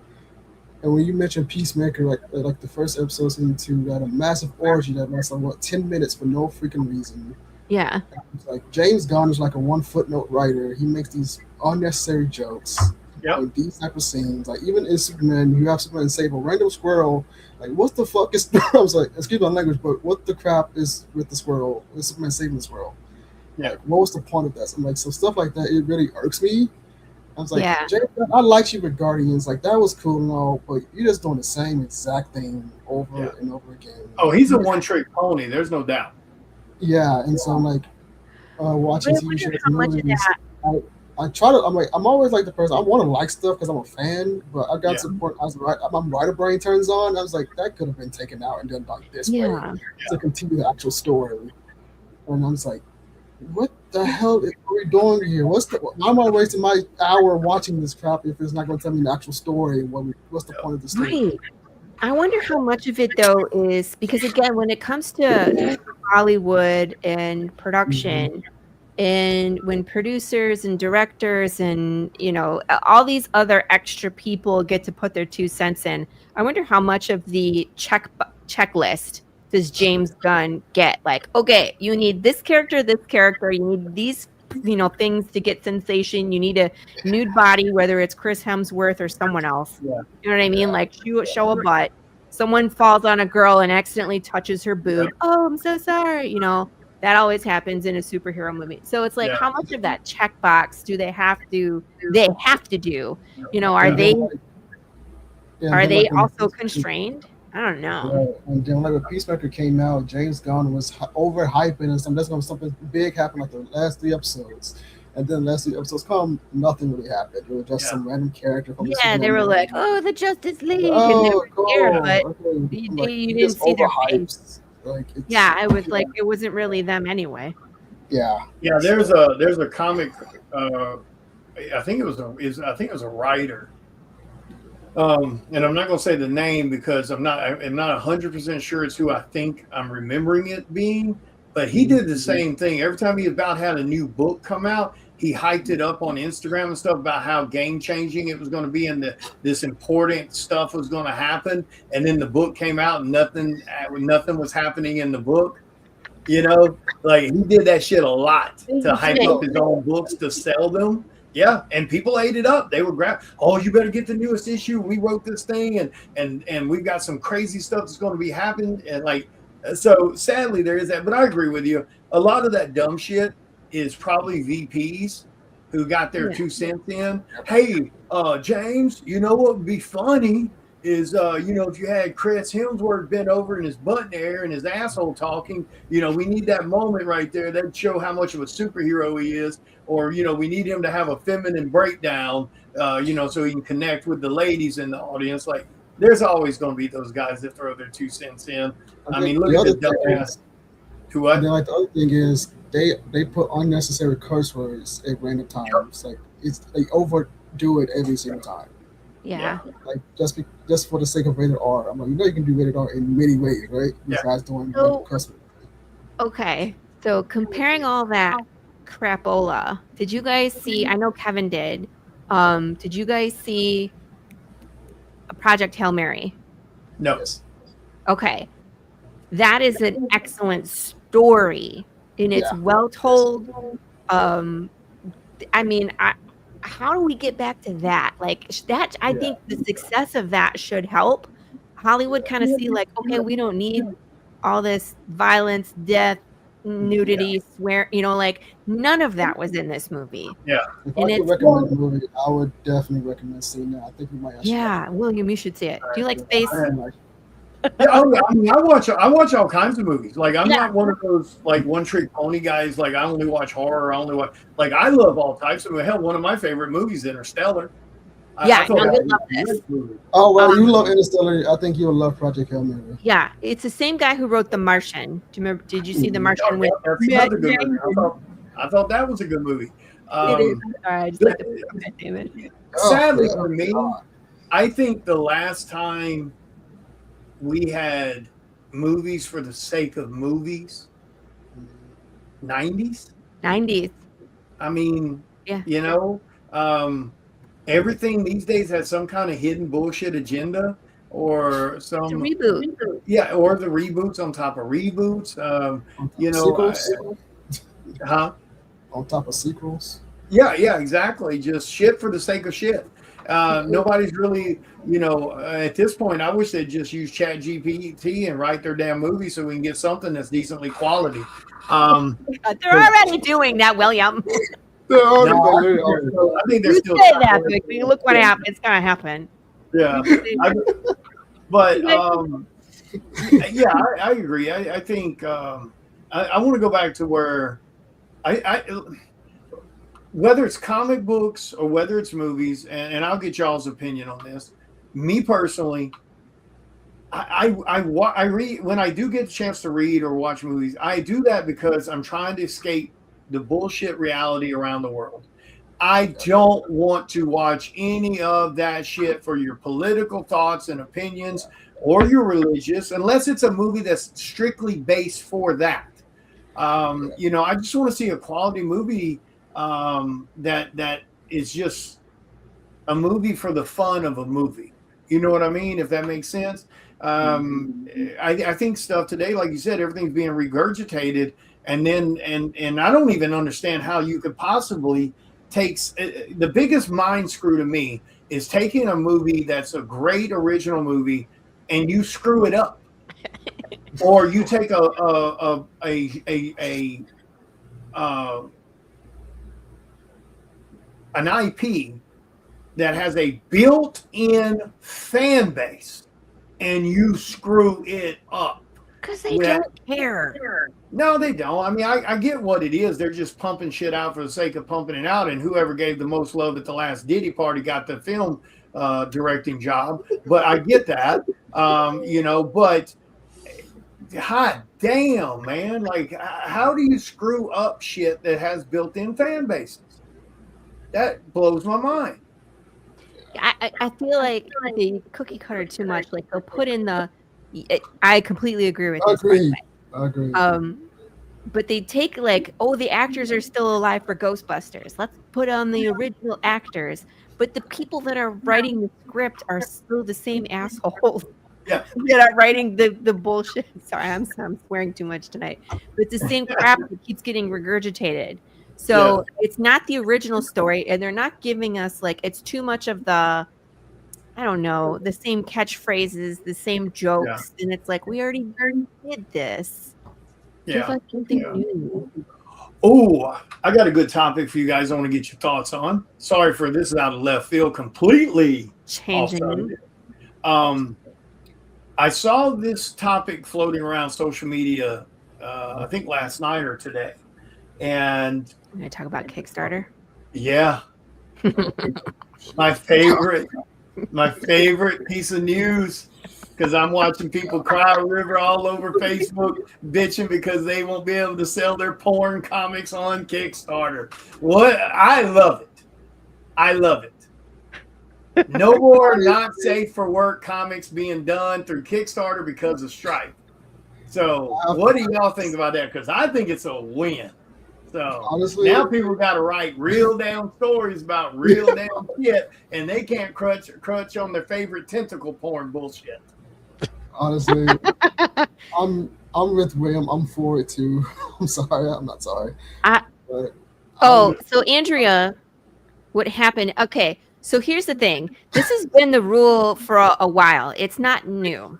And when you mentioned Peacemaker, like the first episode season 2, had a massive orgy that lasted like what 10 minutes for no freaking reason. Yeah. It's like James Gunn is like a one footnote writer. He makes these unnecessary jokes. Yep. Like these type of scenes. Like even in Superman, you have Superman save a random squirrel. Like what the fuck is I was like, excuse my language, but what the crap is with the squirrel? Is Superman saving the squirrel? Yeah. Like, what was the point of that? I'm like, so stuff like that, it really irks me. I was like, Yeah. James Gunn, I liked you with Guardians, like that was cool and all, but you're just doing the same exact thing over and over again. Oh, he's a one-trick pony. There's no doubt. Yeah, and so I'm like watching I TV wonder shows how and much of movies. that- I try to. I'm always like the person. I want to like stuff because I'm a fan, but I got to the point. My writer brain turns on. I was like, that could have been taken out and done like this way to continue the actual story. And I was like, what the hell are we doing here? Why am I wasting my hour watching this crap if it's not going to tell me the actual story? What's the point of the story? Right. I wonder how much of it though is because again, when it comes to Hollywood and production, and when producers and directors and all these other extra people get to put their 2 cents in, I wonder how much of the checklist does James Gunn get? Like, okay, you need this character, you need these things to get sensation. You need a nude body, whether it's Chris Hemsworth or someone else. Yeah. You know what I mean? Like show a butt. Someone falls on a girl and accidentally touches her boob. Oh, I'm so sorry. That always happens in a superhero movie. So it's like, how much of that checkbox do they have to do? Are they also constrained? I don't know. And then like when Peacemaker came out, James Gunn was overhyping and something big happened like the last 3 episodes. And then the last 3 episodes come, nothing really happened. It was just some random character from they were like, oh, the Justice League. Oh, and they were here, but okay. you didn't see their face. Like, I was like, it wasn't really them anyway. Yeah. Yeah, there's a comic. I think it was a writer. And I'm not going to say the name because I'm not 100% sure it's who I think I'm remembering it being. But he did the same thing. Every time he about had a new book come out, he hyped it up on Instagram and stuff about how game changing it was going to be and this important stuff was going to happen. And then the book came out and nothing was happening in the book. Like he did that shit a lot to hype up his own books to sell them. Yeah, and people ate it up. They would grab, oh, you better get the newest issue. We wrote this thing and we've got some crazy stuff that's going to be happening. And like, so sadly there is that. But I agree with you. A lot of that dumb shit is probably VPs who got their 2 cents in. Hey, James, what would be funny is, if you had Chris Hemsworth bent over in his butt in the air and his asshole talking, we need that moment right there. That'd show how much of a superhero he is. Or, we need him to have a feminine breakdown, so he can connect with the ladies in the audience. Like, there's always going to be those guys that throw their 2 cents in. I mean, look at the dumbass. To what? And then, like, the other thing is they put unnecessary curse words at random times. Like, they overdo it every single time. Yeah. Like just for the sake of rated R. I'm like, you can do rated R in many ways, right? Besides doing curse words. Okay. So comparing all that crapola, did you guys see? I know Kevin did. Did you guys see a Project Hail Mary? No. Yes. Okay. That is an excellent story, and it's well told. I mean, how do we get back to that? Like that, I Yeah. think the success of that should help Hollywood kind of see like, okay, we don't need all this violence, death, nudity, swear, like none of that was in this movie. Yeah. If And I could it's recommend a movie, I would definitely recommend seeing that. I think we might actually. yeah, William, you should see it. Do you like Yeah, space? I like. Yeah, I mean, I watch all kinds of movies. Like, I'm Yeah. not one of those like one trick pony guys. Like, I only watch horror. I only watch like I love all types of. Hell, one of my favorite movies, Interstellar. Yeah, I thought no, that you was love a this. great movie. Oh well, you love Interstellar. I think you'll love Project Hail Mary. Yeah, it's the same guy who wrote The Martian. Do you remember? Did you see The Oh, Martian with that's Matt another good movie. Damon? I thought that was a good movie. It is. All right, I just like the Matt Damon. Sadly Oh, for me, God. I think the last time we had movies for the sake of movies, 90s. 90s. I mean, Yeah. you know, everything these days has some kind of hidden bullshit agenda or It's a some reboot. yeah, or the reboots on top of reboots. You know, Sequels? huh? On top of sequels. Yeah, exactly. Just shit for the sake of shit. Nobody's really, at this point, I wish they'd just use Chat GPT and write their damn movie so we can get something that's decently quality. They're already doing that, William. I think they're You still. say that, but look what happened. It's gonna happen. Yeah, but yeah, I agree. I think I want to go back to where I whether it's comic books or whether it's movies, and I'll get y'all's opinion on this. Me personally, I read when I do get a chance to read or watch movies. I do that because I'm trying to escape the bullshit reality around the world. I don't want to watch any of that shit for your political thoughts and opinions or your religious, unless it's a movie that's strictly based for that. I just want to see a quality movie that is just a movie for the fun of a movie. You know what I mean? If that makes sense. I think stuff today, like you said, everything's being regurgitated, and then and I don't even understand how you could possibly take the biggest mind screw to me is taking a movie that's a great original movie and you screw it up, or you take an IP that has a built-in fan base and you screw it up. Because they don't care. No, they don't. I mean, I get what it is. They're just pumping shit out for the sake of pumping it out. And whoever gave the most love at the last Diddy party got the film directing job. But I get that, but God damn, man. Like, how do you screw up shit that has built-in fan bases? That blows my mind. I feel like they cookie cutter too much. Like they'll put in I completely agree with this. I agree. But they take the actors are still alive for Ghostbusters. Let's put on the original actors. But the people that are writing the script are still the same assholes. Yeah. That are writing the bullshit. Sorry, I'm swearing too much tonight. But it's the same crap that keeps getting regurgitated. So it's not the original story, and they're not giving us it's too much of the, I don't know, the same catchphrases, the same jokes, and it's like we already did this. Give us something new. Oh, I got a good topic for you guys. I want to get your thoughts on. Sorry for this is out of left field, completely changing. I saw this topic floating around social media. I think last night or today. And I'm going to talk about Kickstarter. Yeah. my favorite piece of news, because I'm watching people cry a river all over Facebook bitching because they won't be able to sell their porn comics on Kickstarter. I love it. No more not safe for work comics being done through Kickstarter because of Stripe. So what do y'all think about that? Because I think it's a win. So honestly, now people got to write real damn stories about real damn shit, and they can't crutch on their favorite tentacle porn bullshit. Honestly, I'm with William. I'm for it too. I'm sorry. I'm not sorry. But Oh, so Andrea, what happened? Okay, so here's the thing. This has been the rule for a while. It's not new,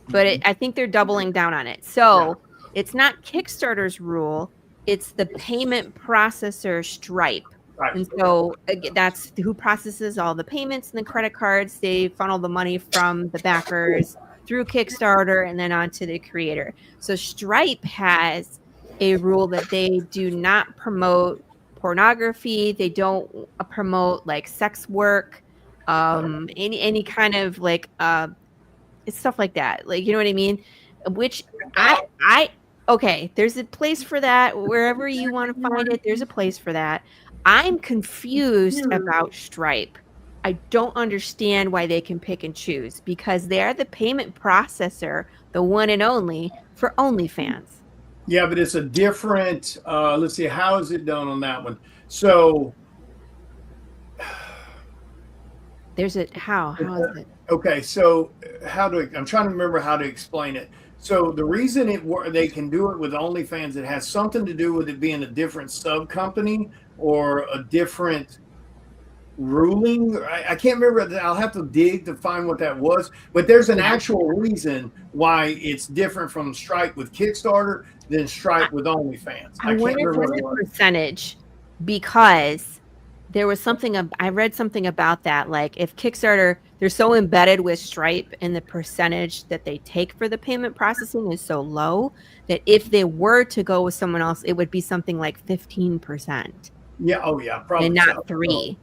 but I think they're doubling down on it. So it's not Kickstarter's rule, it's the payment processor Stripe. Right. And so that's who processes all the payments and the credit cards. They funnel the money from the backers through Kickstarter and then onto the creator. So Stripe has a rule that they do not promote pornography. They don't promote like sex work, any kind of like it's stuff like that. Like, you know what I mean? Which I okay, there's a place for that. Wherever you want to find it, there's a place for that. I'm confused about Stripe. I don't understand why they can pick and choose because they're the payment processor, the one and only for OnlyFans. Yeah, but it's a different, let's see, how is it done on that one? So There's a how is it? okay, so I'm trying to remember how to explain it. So the reason they can do it with OnlyFans, it has something to do with it being a different sub company or a different ruling. I can't remember. I'll have to dig to find what that was. But there's an actual reason why it's different from Stripe with Kickstarter than Stripe with OnlyFans. I wonder if it's a percentage because there was something I read something about that. Like if Kickstarter, they're so embedded with Stripe and the percentage that they take for the payment processing is so low that if they were to go with someone else, it would be something like 15%. Yeah. Oh, yeah. Probably. And not 3.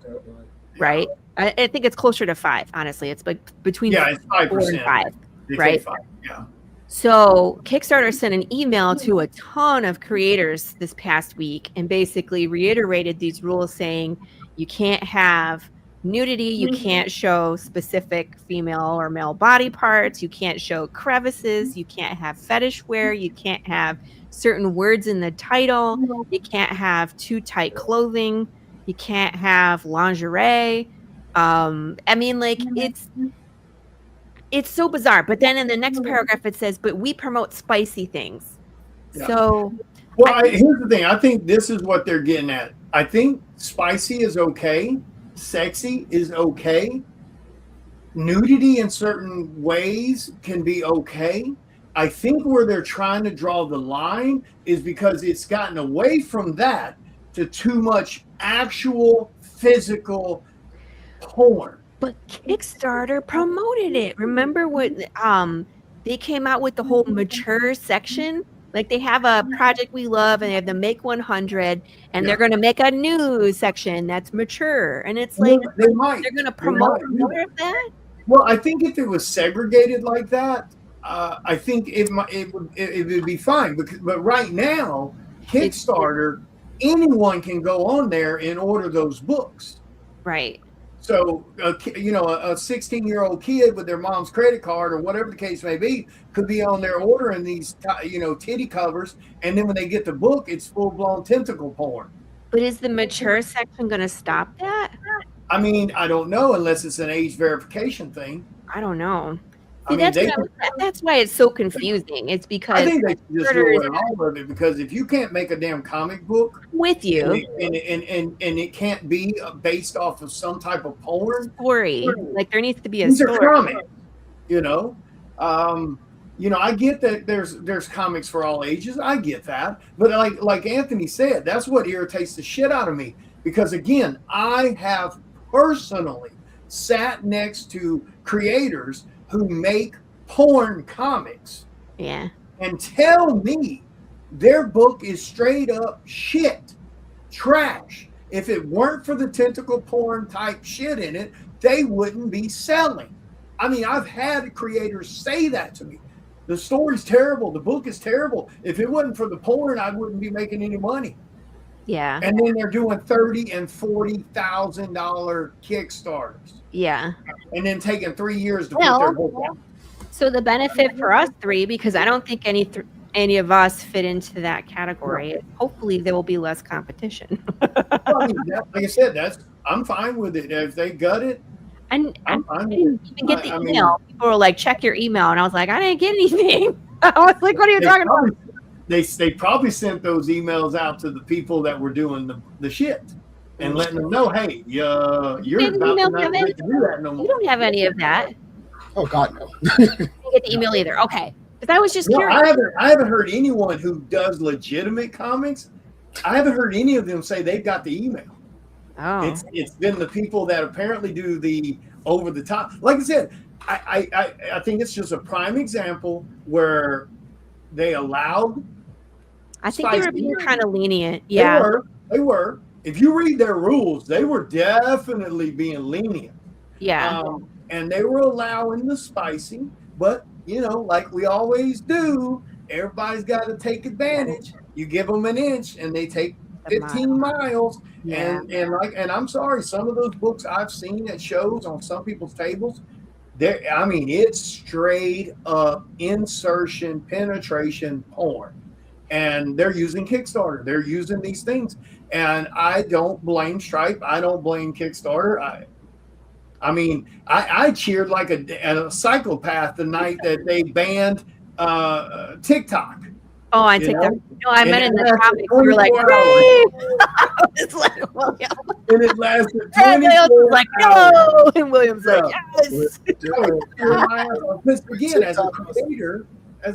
Right? I think it's closer to 5. Honestly, it's like between it's 5%. 4 and 5. They right? 5, yeah. So Kickstarter sent an email to a ton of creators this past week and basically reiterated these rules saying you can't have nudity, you can't show specific female or male body parts, you can't show crevices, you can't have fetish wear, you can't have certain words in the title, you can't have too tight clothing, you can't have lingerie. I mean, like it's so bizarre. But then in the next paragraph, it says, but we promote spicy things. Yeah. So. Well, here's the thing. I think this is what they're getting at. I think spicy is okay. Sexy is okay. Nudity in certain ways can be okay. I think where they're trying to draw the line is because it's gotten away from that to too much actual physical porn. But Kickstarter promoted it. Remember what they came out with the whole mature section? Like they have a project we love and they have the Make 100 and they're going to make a new section that's mature. And it's like they're going to promote more of that. Well, I think if it was segregated like that, I think it would be fine. But right now, Kickstarter, anyone can go on there and order those books. Right. So, a 16-year-old kid with their mom's credit card or whatever the case may be could be on there ordering these, titty covers. And then when they get the book, it's full-blown tentacle porn. But is the mature section going to stop that? I mean, I don't know unless it's an age verification thing. I don't know. See, that's why it's so confusing. It's because I think they should just go with all of it because if you can't make a damn comic book with you and it can't be based off of some type of porn story, like there needs to be a these story. Are comics, I get that there's comics for all ages. I get that, but like Anthony said, that's what irritates the shit out of me because again, I have personally sat next to creators who make porn comics and tell me their book is straight up shit, trash. If it weren't for the tentacle porn type shit in it, they wouldn't be selling. I mean, I've had creators say that to me. The story's terrible. The book is terrible. If it wasn't for the porn, I wouldn't be making any money. Yeah. And then they're doing $30,000 and $40,000 Kickstarters. Yeah. And then taking 3 years to put their book out. So the benefit for us three, because I don't think any of us fit into that category. No. Hopefully there will be less competition. Like I said, I'm fine with it. If they gut it, and I didn't even get the email. People were like, check your email. And I was like, I didn't get anything. I was like, what are you talking about? they probably sent those emails out to the people that were doing the shit and letting them know, hey, you're Get an about to email, not Kevin? get to do that no You more. don't have any of that. Oh God, no. You didn't get the email either. Okay, because I was just No, curious. I haven't heard anyone who does legitimate comics. I haven't heard any of them say they've got the email. Oh, It's been the people that apparently do the over the top. Like I said, I think it's just a prime example where they allowed. I think they were spicy. being kind of lenient. Yeah. They were. If you read their rules, they were definitely being lenient. Yeah. And they were allowing the spicy, but like we always do, everybody's got to take advantage. You give them an inch, and they take 15 miles. Yeah. And I'm sorry, some of those books I've seen at shows on some people's tables, it's straight up insertion, penetration porn. And they're using Kickstarter. They're using these things. And I don't blame Stripe. I don't blame Kickstarter. I cheered like a psychopath the night that they banned TikTok. Oh, on TikTok. No, I meant in the comics. You were like, it's like William. And it lasted 24 Williams was like, no. And William's like, yes. Because again, as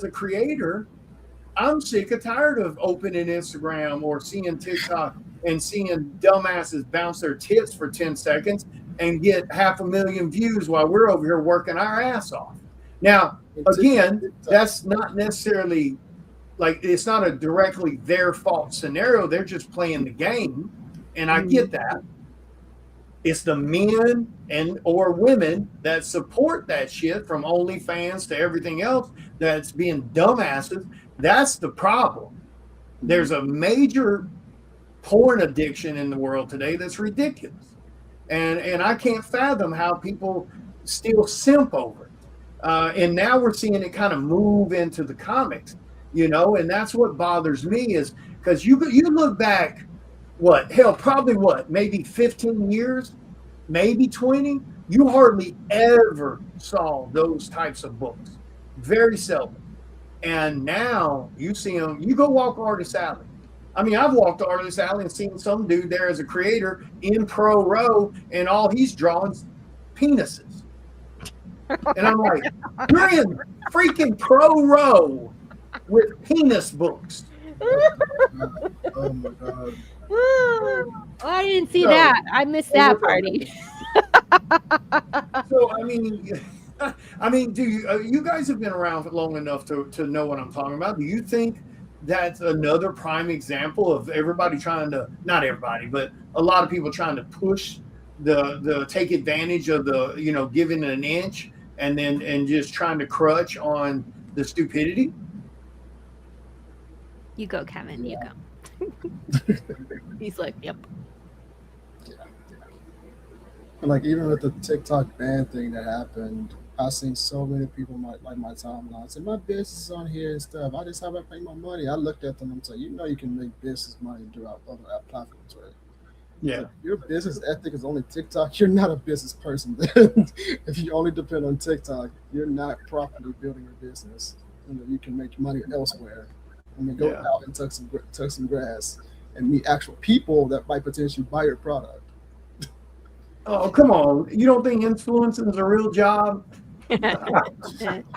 a creator, I'm sick and tired of opening Instagram or seeing TikTok and seeing dumbasses bounce their tits for 10 seconds and get 500,000 views while we're over here working our ass off. Now, again, that's not necessarily it's not a directly their fault scenario. They're just playing the game. And I get that. It's the men and or women that support that shit, from OnlyFans to everything else, that's being dumbasses. That's the problem. There's a major porn addiction in the world today that's ridiculous. And I can't fathom how people still simp over it. And now we're seeing it kind of move into the comics, and that's what bothers me, is because you look back, maybe 15 years, maybe 20, you hardly ever saw those types of books. Very seldom. And now you see them, you go walk Artist Alley. I've walked Artist Alley and seen some dude there as a creator in Pro Row, and all he's drawing is penises. And I'm like, you're in freaking Pro Row with penis books. Oh my God. Oh, I didn't see that. I missed that party. So do you guys have been around for long enough to know what I'm talking about? Do you think that's another prime example of everybody trying to, not everybody, but a lot of people trying to push the take advantage of the giving an inch and just trying to crutch on the stupidity? You go, Kevin. You go. He's like, yep. Yeah. And like, even with the TikTok ban thing that happened, I've seen so many people my timeline say my business is on here and stuff. I just haven't paid my money. I looked at them and said, you can make business money throughout other app platforms, right? Yeah. If your business ethic is only TikTok, you're not a business person. If you only depend on TikTok, you're not properly building your business. You can make money elsewhere. Go out and touch some grass and meet actual people that might potentially buy your product. Oh, come on. You don't think influencing is a real job? Influence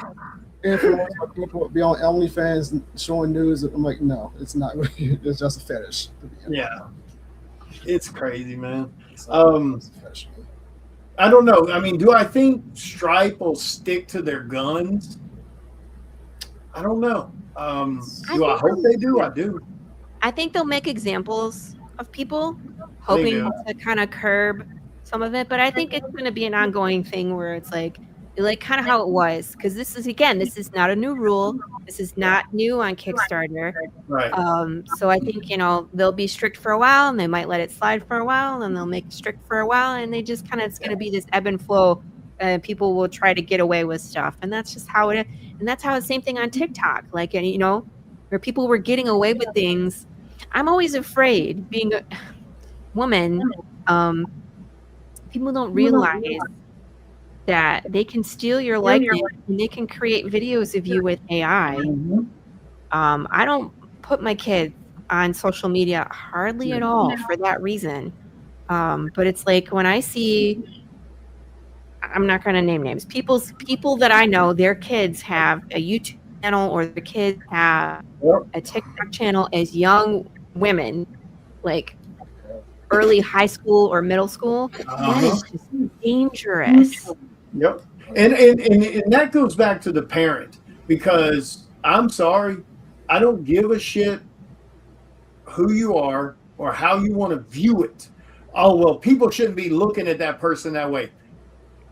people be on OnlyFans showing news. I'm like, no, it's not. It's just a fetish. Yeah. It's crazy, man. It's a fetish. I don't know. Do I think Stripe will stick to their guns? I don't know. Do I hope they do? I do. I think they'll make examples of people, hoping to kind of curb some of it. But I think it's going to be an ongoing thing where it's like kind of how it was. Because this is not a new rule. This is not new on Kickstarter. Right. So I think, they'll be strict for a while, and they might let it slide for a while, and they'll make it strict for a while. And they just it's going to be this ebb and flow. And people will try to get away with stuff. And that's just how it is. And that's how the same thing on TikTok, where people were getting away with things. I'm always afraid, being a woman, people don't realize that they can steal your likeness and they can create videos of you with AI. I don't put my kids on social media hardly at all for that reason. But it's like when I see, I'm not going to name names, people that I know, their kids have a YouTube channel or their kids have Yep. a TikTok channel as young women, like early high school or middle school. That is just dangerous. Yep. And that goes back to the parent, because I'm sorry, I don't give a shit who you are or how you want to view it. Oh, well, people shouldn't be looking at that person that way.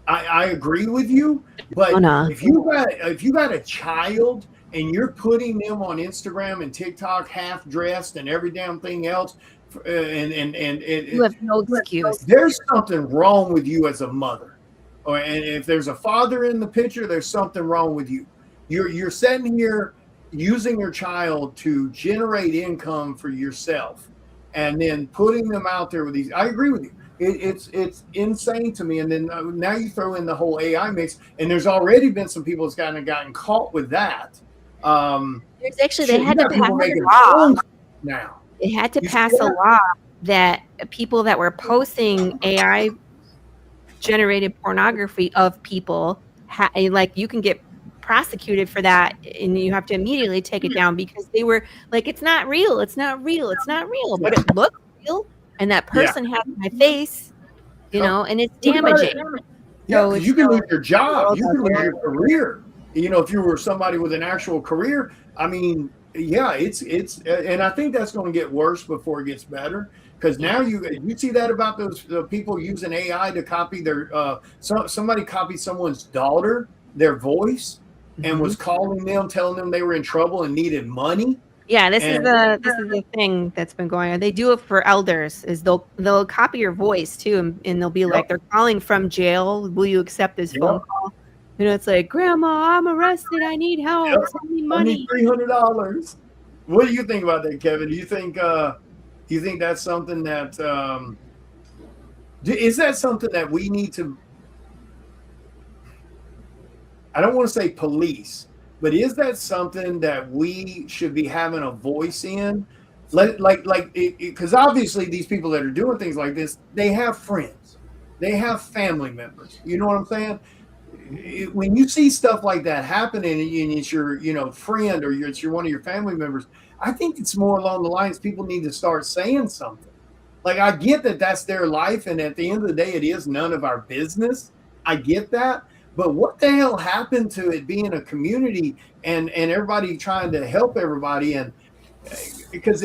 I agree with you, but if you got a child and you're putting them on Instagram and TikTok half dressed and every damn thing else, and You have no excuse. there's something wrong with you as a mother. And if there's a father in the picture, there's something wrong with you. You're sitting here using your child to generate income for yourself, and then putting them out there with these. I agree with you. It's insane to me. And then now you throw in the whole AI mix, and there's already been some people that's gotten caught with that. There's actually they had to pass a law now. They had to pass a law that people that were posting AI generated pornography of people, like you can get prosecuted for that, and you have to immediately take it down because they were like, it's not real, it's not real, it's not real, but it looks real, and that person has my face, you know, and it's damaging. Yeah, so you can lose your job, you can lose your career. You know, if you were somebody with an actual career, I mean, yeah, it's and I think that's going to get worse before it gets better. Because now you see that about those people using AI to copy their somebody copied someone's daughter, their voice, and was calling them, telling them they were in trouble and needed money. Yeah, this is the thing that's been going on. They do it for elders. Is they'll copy your voice too, and they'll be like, they're calling from jail. Will you accept this phone call? You know, it's like, Grandma, I'm arrested. I need help. Send me money. I need $300. What do you think about that, Kevin? Do you think that's something that is that something that we need to, I don't want to say police, but is that something that we should be having a voice in? Because obviously these people that are doing things like this, they have friends, they have family members. You know what I'm saying? When you see stuff like that happening and it's your, friend, or it's one of your family members, I think it's more along the lines people need to start saying something. Like, I get that that's their life, and at the end of the day, it is none of our business. I get that. But what the hell happened to it being a community and everybody trying to help everybody? And because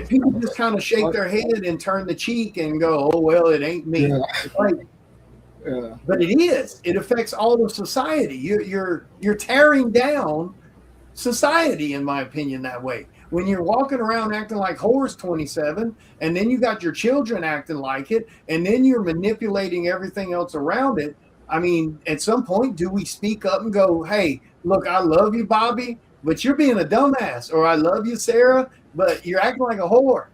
people just kind of shake their head and turn the cheek and go, oh, well, it ain't me. Yeah. But it is. It affects all of society. You're tearing down society, in my opinion, that way. When you're walking around acting like whores 27, and then you got your children acting like it, and then you're manipulating everything else around it. I mean, at some point, do we speak up and go, hey, look, I love you, Bobby, but you're being a dumbass, or I love you, Sarah, but you're acting like a whore?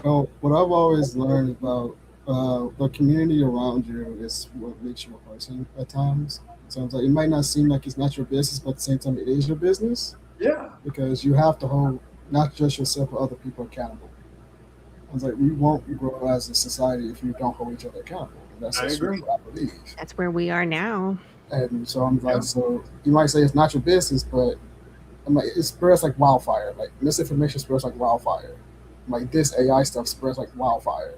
Well, what I've always learned about the community around you is what makes you a person at times. Sometimes it might not seem like it's not your business, but at the same time, it is your business. Yeah. Because you have to hold not just yourself, but other people accountable. I was like, we won't grow as a society if you don't hold each other accountable. That's I agree. What I believe. That's where we are now. And so I'm like, so you might say it's not your business, but I'm like, it spreads like wildfire. Like, misinformation spreads like wildfire. Like, this AI stuff spreads like wildfire.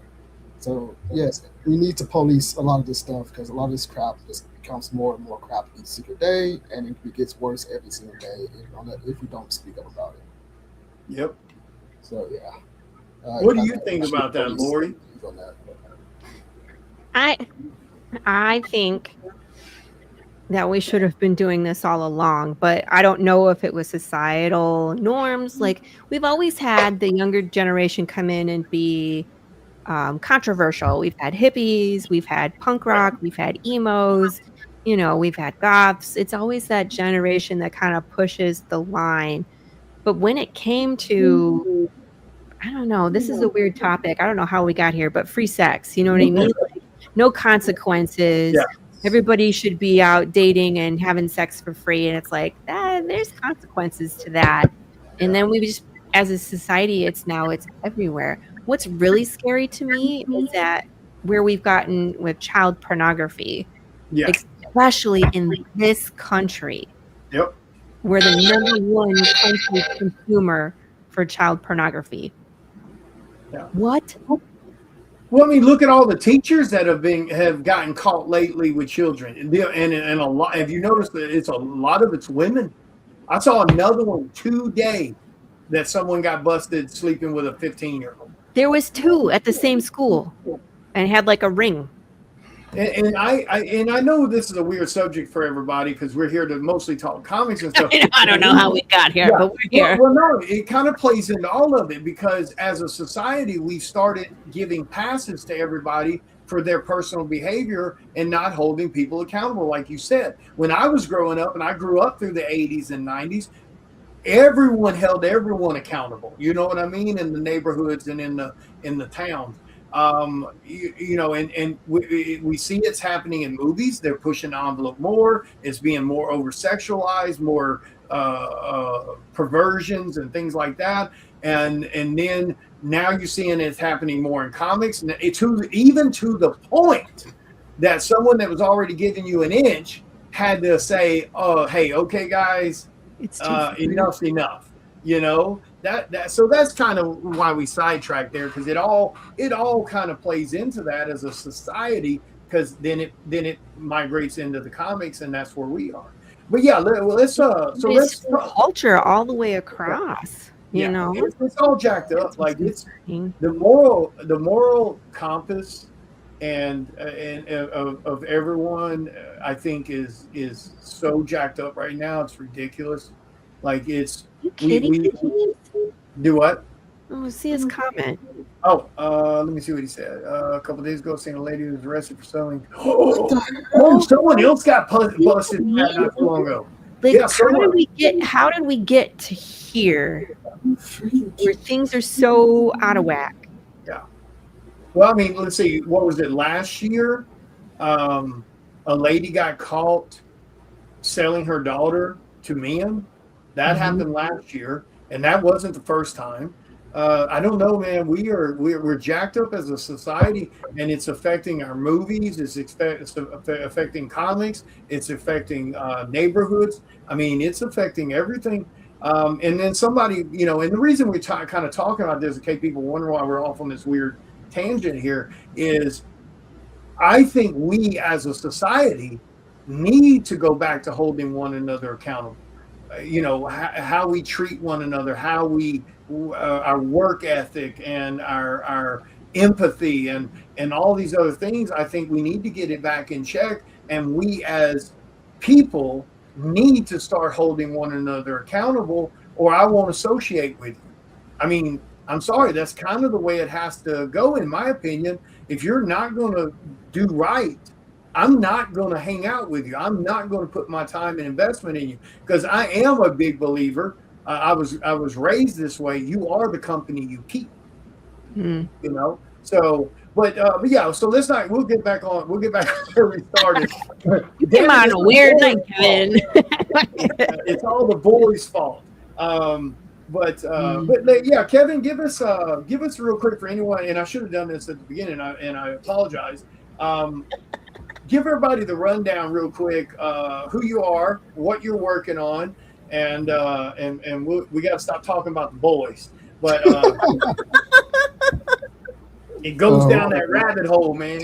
So yes, we need to police a lot of this stuff, because a lot of this crap just becomes more and more crap each single day, and it gets worse every single day if you don't speak up about it. Yep. So yeah. What do you think about that, Lori? I think that we should have been doing this all along, but I don't know if it was societal norms. Like, we've always had the younger generation come in and be controversial. We've had hippies, we've had punk rock, we've had emos, we've had goths. It's always that generation that kind of pushes the line. But when it came to, I don't know, this is a weird topic. I don't know how we got here, but free sex, you know what I mean? Like, no consequences. Yeah. Everybody should be out dating and having sex for free. And it's like, that there's consequences to that. And then we just, as a society, it's everywhere. What's really scary to me is that where we've gotten with child pornography, Yeah. especially in this country, Yep. we're the number one country consumer for child pornography. Yeah. What? Well, I mean, look at all the teachers that have gotten caught lately with children, and a lot. Have you noticed that it's a lot of it's women? I saw another one today that someone got busted sleeping with a 15-year-old. There was 2 at the same school and had like a ring. And I know this is a weird subject for everybody because we're here to mostly talk comics and stuff. I don't know how we got here, but we're here. Well, no, it kind of plays into all of it because as a society, we started giving passes to everybody for their personal behavior and not holding people accountable. Like you said, when I was growing up, and I grew up through the 80s and 90s, everyone held everyone accountable. You know what I mean? In the neighborhoods and in the towns. You know, and we see it's happening in movies. They're pushing the envelope more. It's being more over sexualized, more perversions and things like that. And then now you're seeing it's happening more in comics, and even to the point that someone that was already giving you an inch had to say, "Oh, hey, okay, guys, enough's enough." You know, so that's kind of why we sidetracked there, because it all kind of plays into that as a society, because then it migrates into the comics, and that's where we are. But yeah, let's culture all the way across. You know, it's all jacked up. Like it's the moral compass and of everyone, I think is so jacked up right now. It's ridiculous. Like it's we do what? Oh, see his comment. Oh, let me see what he said. A couple days ago, seen a lady who was arrested for selling. Oh, someone else got busted not too long ago. Like, yeah, how did we get to here where things are so out of whack? Yeah. Well, I mean, let's see. What was it last year? A lady got caught selling her daughter to men. That happened last year, and that wasn't the first time. I don't know, man. We're jacked up as a society, and it's affecting our movies. It's affecting comics. It's affecting neighborhoods. I mean, it's affecting everything. And then somebody, you know, and the reason we're kind of talking about this, in case people wonder why we're off on this weird tangent here, is I think we as a society need to go back to holding one another accountable. You know, how we treat one another, how we our work ethic and our empathy and all these other things. I think we need to get it back in check, and we as people need to start holding one another accountable, or I won't associate with you. I mean, I'm sorry, that's kind of the way it has to go, in my opinion. If you're not going to do right, I'm not going to hang out with you. I'm not going to put my time and investment in you, because I am a big believer. I was raised this way. You are the company you keep. You know. So, but yeah. So let's not. We'll get back on. We'll get back where we started. You came on a weird night, Kevin. It's all the boys' fault. But yeah, Kevin, give us real quick for anyone. And I should have done this at the beginning. And I apologize. Give everybody the rundown real quick, who you are, what you're working on, and we got to stop talking about the boys. But it goes down that rabbit hole, man.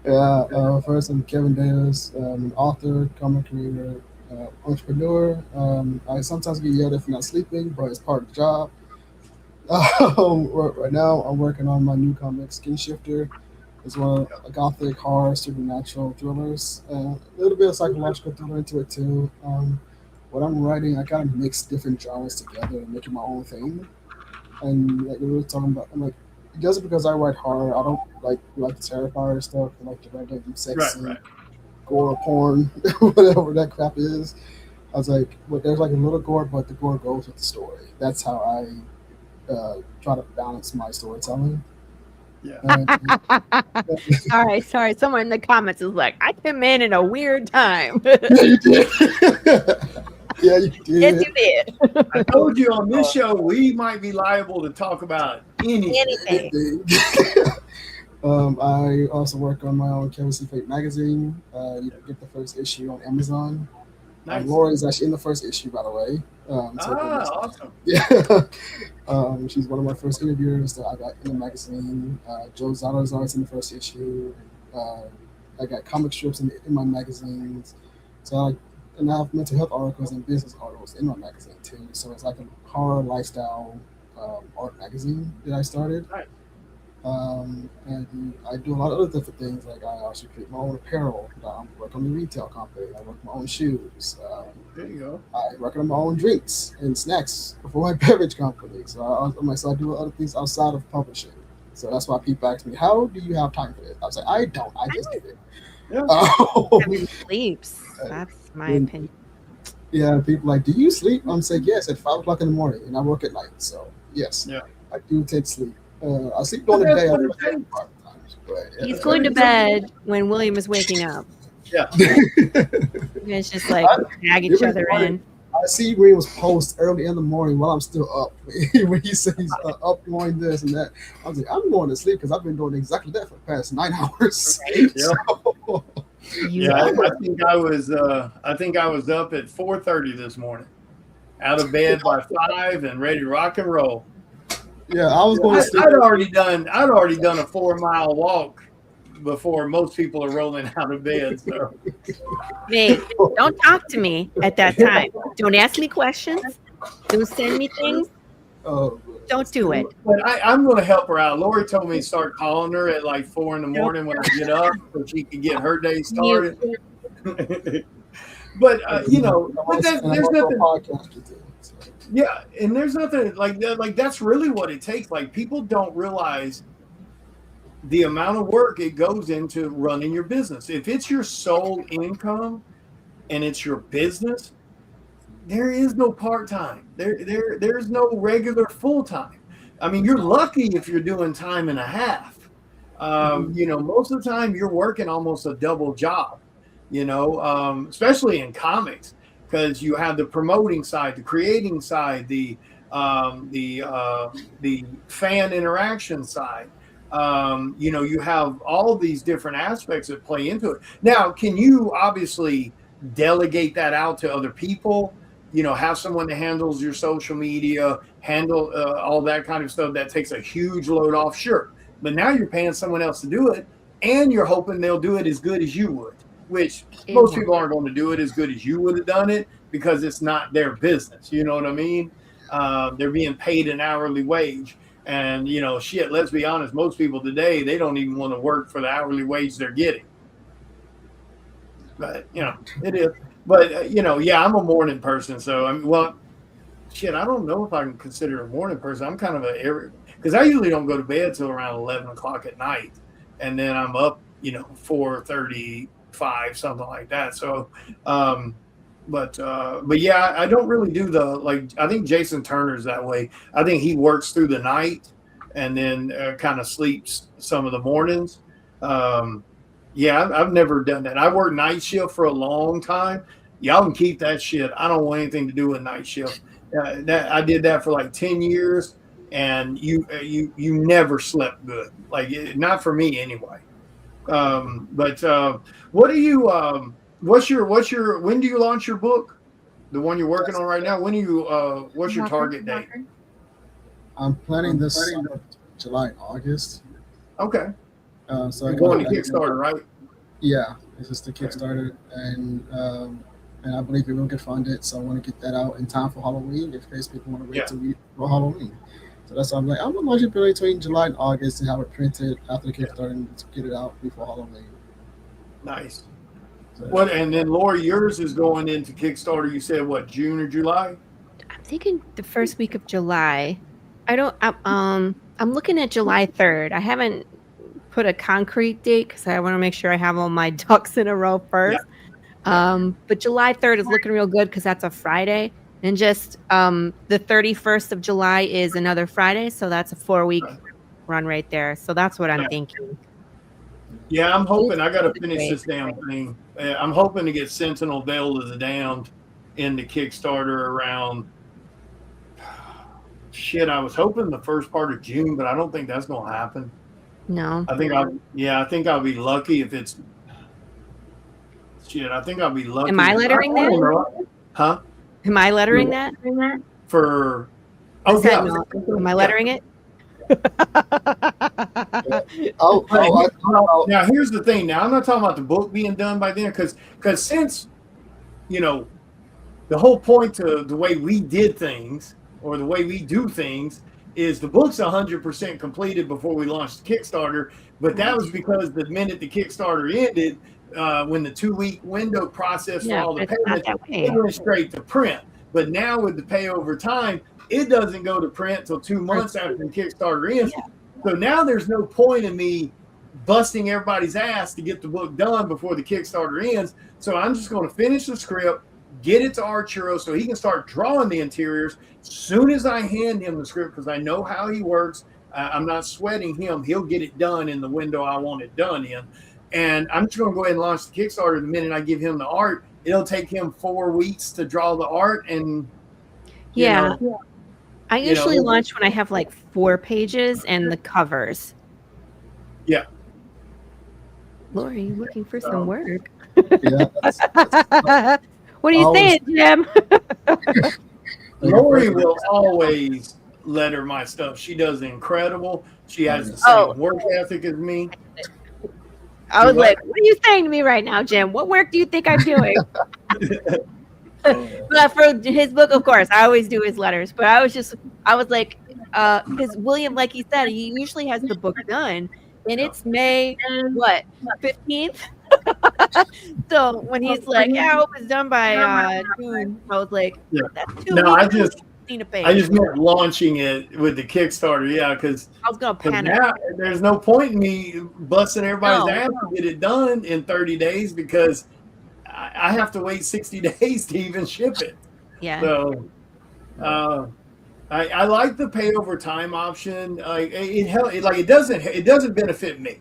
Yeah. First, I'm Kevin Davis. I'm an author, comic creator, entrepreneur. I sometimes get yelled if I'm not sleeping, but it's part of the job. Right now, I'm working on my new comic, Skin Shifter. It's one of gothic, horror, supernatural thrillers. A little bit of psychological thriller into it too. What I'm writing, I kind of mix different genres together and make it my own thing. And like we were talking about, I'm like, just because I write horror, I don't like the Terrifier stuff. I like the regular sexy, gore porn, whatever that crap is. I was like, well, there's like a little gore, but the gore goes with the story. That's how I try to balance my storytelling. Yeah. All right, sorry. Someone in the comments is like, I came in a weird time. Yeah, you Yes, did. you did. I told you on this show we might be liable to talk about anything. Anything. I also work on my own Chemistry Fate magazine. You can get the first issue on Amazon. Nice. Laura is actually in the first issue, by the way. Awesome. Yeah. She's one of my first interviewers that I got in the magazine. Joe Zalazar's in the first issue. Uh, I got comic strips in my magazines. And I have mental health articles and business articles in my magazine too. So it's like a horror lifestyle art magazine that I started. Nice. And I do a lot of other different things. Like I also create my own apparel. I work on the retail company. I work my own shoes. There you go. I work on my own drinks and snacks for my beverage company. So I do other things outside of publishing. So that's why people ask me, "How do you have time for this?" I was like, "I don't. I just do it." Yeah. Kevin sleeps. That's my opinion. Yeah, people like, "Do you sleep?" I'm saying, "Yes, at 5 o'clock in the morning, and I work at night." So yes, Yeah. I do take sleep. I sleep during the day. I do That's part times, but yeah. He's going to bed when William is waking up. Yeah. It's just like tag each other in. I see Williams post early in the morning while I'm still up. When he says he's up doing this and that, I was like, I'm going to sleep because I've been doing exactly that for the past 9 hours. Yeah. So, Yeah, I think I was up at 4:30 this morning, out of bed by 5 and ready to rock and roll. yeah, I was going to sleep. I'd already done a 4-mile walk before most people are rolling out of bed. So Hey, don't talk to me at that time. Don't ask me questions. Don't send me things. Don't do it. But I'm going to help her out. Lori told me to start calling her at like 4 in the morning when I get up so she can get her day started. But there's nothing. Yeah, and there's nothing like that. Like that's really what it takes. Like people don't realize the amount of work it goes into running your business. If it's your sole income and it's your business, there is no part-time. There's no regular full-time. I mean, you're lucky if you're doing time and a half. Most of the time you're working almost a double job, especially in comics, because you have the promoting side, the creating side, the fan interaction side. You have all these different aspects that play into it. Now, can you obviously delegate that out to other people? Have someone that handles your social media, handle all that kind of stuff. That takes a huge load off, sure. But now you're paying someone else to do it, and you're hoping they'll do it as good as you would, which most people aren't going to do it as good as you would have done it because it's not their business. You know what I mean? They're being paid an hourly wage. And, let's be honest, most people today, they don't even want to work for the hourly wage they're getting. But, it is. But, I'm a morning person. So, I don't know if I can consider a morning person. I'm kind of because I usually don't go to bed till around 11 o'clock at night. And then I'm up, 4:35, something like that. So, but yeah, I don't really do I think Jason Turner's that way. I think he works through the night and then kind of sleeps some of the mornings. Yeah, I've never done that. I worked night shift for a long time. Y'all can keep that shit. I don't want anything to do with night shift. I did that for like 10 years, and you never slept good. Like not for me anyway. But what do you? When do you launch your book? The one you're working on right now. When do you? What's your target date? I'm planning this July, August. Okay. So you're going to Kickstarter, right? Yeah, it's just a Kickstarter, and I believe it will get funded. So I want to get that out in time for Halloween, in case people want to wait to read for Halloween. So that's why I'm gonna launch it between July and August and have it printed after the Kickstarter and get it out before Halloween. Nice. So, and then Lori, yours is going into Kickstarter. You said what, June or July? I'm thinking the first week of July. I'm looking at July 3rd. I haven't put a concrete date because I want to make sure I have all my ducks in a row first. Yeah. But July 3rd is looking real good because that's a Friday. And just the 31st of July is another Friday. So that's a 4-week run right there. So that's what I'm thinking. Yeah, I'm hoping. I got to finish this damn thing. I'm hoping to get Sentinel Veil of the Damned in the Kickstarter around. Shit, I was hoping the first part of June, but I don't think that's gonna happen. No. I think I think I'll be lucky if it's. Shit, I think I'll be lucky. Am I lettering I that? don't know. Huh? Am I lettering that? For I oh said yeah. no. Am I lettering it? Now here's the thing. Now I'm not talking about the book being done by then, because since the whole point to the way we did things or the way we do things is the book's 100% completed before we launched the Kickstarter. But that was because the minute the Kickstarter ended, when the 2-week window process for all the payments, it went straight to print. But now with the pay over time, it doesn't go to print till 2 months after the Kickstarter ends. Yeah. So now there's no point in me busting everybody's ass to get the book done before the Kickstarter ends. So I'm just going to finish the script, get it to Arturo so he can start drawing the interiors. Soon as I hand him the script, because I know how he works, I'm not sweating him. He'll get it done in the window I want it done in. And I'm just going to go ahead and launch the Kickstarter the minute I give him the art. It'll take him 4 weeks to draw the art. And I usually launch when I have like 4 pages and the covers. Yeah. Lori, you looking for some work? Yeah. What are you saying, Jim? Lori will always letter my stuff. She does incredible. She has the same work ethic as me. I was like, what are you saying to me right now, Jim? What work do you think I'm doing? But for his book, of course, I always do his letters. But I was like, because William, like he said, he usually has the book done. And it's May, 15th? So when he's like, yeah, I hope it's done by June, I was like, that's 2 weeks. I just meant launching it with the Kickstarter, because I was going to panic. There's no point in me busting everybody's ass to get it done in 30 days because I have to wait 60 days to even ship it. Yeah. So I like the pay over time option. It doesn't benefit me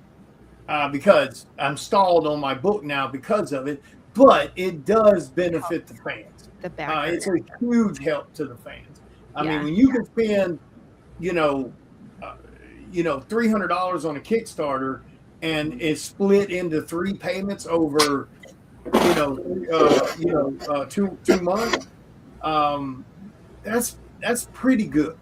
because I'm stalled on my book now because of it, but it does benefit the fans. It's a huge help to the fans. I mean, when you can spend, $300 on a Kickstarter and it's split into 3 payments over, 2 months, that's pretty good.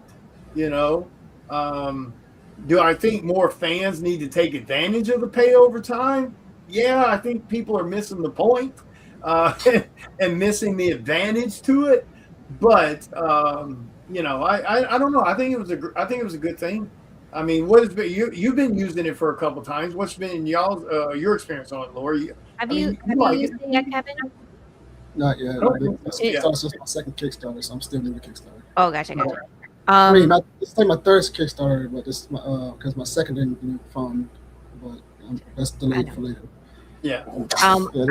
Do I think more fans need to take advantage of the pay over time? Yeah, I think people are missing the point and missing the advantage to it. But I don't know. I think it was a good thing. I mean, what has been you've been using it for a couple times. What's been your experience on it, Lori? Have you used it yet, Kevin? Not yet. This is my second Kickstarter, so I'm still doing the Kickstarter. Oh, gotcha. I mean, this is like my third Kickstarter, but this is because my second didn't fund, but that's delayed for later. Yeah.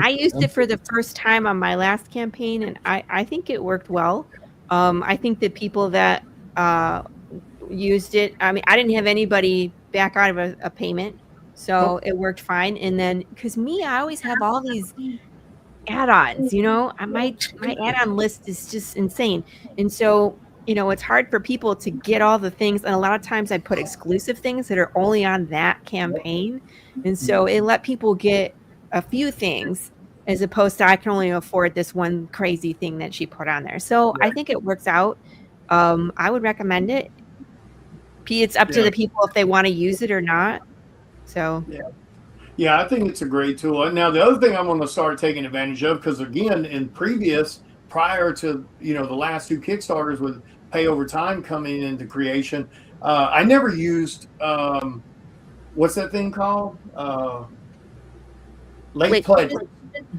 I used it for the first time on my last campaign, and I think it worked well. I think the people that used it, I mean, I didn't have anybody back out of a payment, so it worked fine. And then, because I always have all these add-ons, my add-on list is just insane. And so, it's hard for people to get all the things. And a lot of times I put exclusive things that are only on that campaign. And so it let people get a few things as opposed to I can only afford this one crazy thing that she put on there. So I think it works out. I would recommend it. It's up to the people if they want to use it or not. So yeah, I think it's a great tool. Now the other thing I'm going to start taking advantage of, because again, prior to the last 2 Kickstarters with pay over time coming into creation, I never used what's that thing called? Late pledges.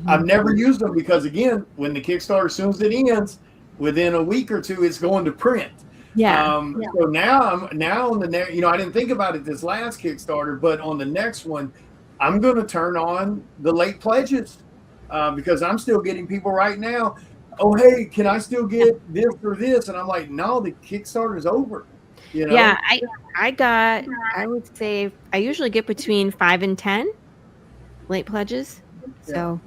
I've never used them because again, when the Kickstarter, as soon as it ends, within a week or 2, it's going to print. So now on the next, I didn't think about it this last Kickstarter, but on the next one, I'm going to turn on the late pledges because I'm still getting people right now. Oh, hey, can I still get this or this? And I'm like, no, the Kickstarter's over. Yeah, I would say I usually get between 5 and 10 late pledges. So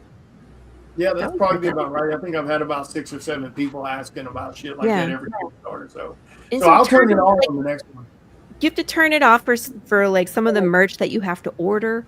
Yeah, That that's was probably good. about right. I think I've had about 6 or 7 people asking about shit like Yeah. that every Kickstarter. So, And so so I'll turn turn it it on like on the next one. you have to turn it off for like some of the merch that you have to order.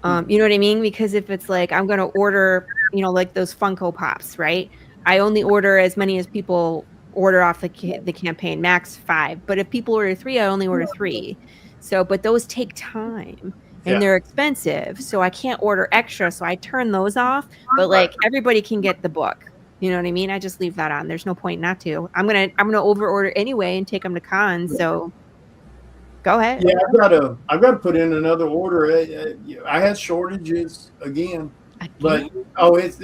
You know what I mean? Because if it's like I'm gonna order, like those Funko Pops, right? I only order as many as people order off the campaign, max 5. But if people order 3, I only order 3. So, but those take time and Yeah, they're expensive. So I can't order extra. So I turn those off. But right. like everybody can get the book. You know what I mean? I just leave that on. There's no point not to. I'm gonna over order anyway and take them to cons. So go ahead. Yeah, I've got to put in another order. I had shortages again, Again? but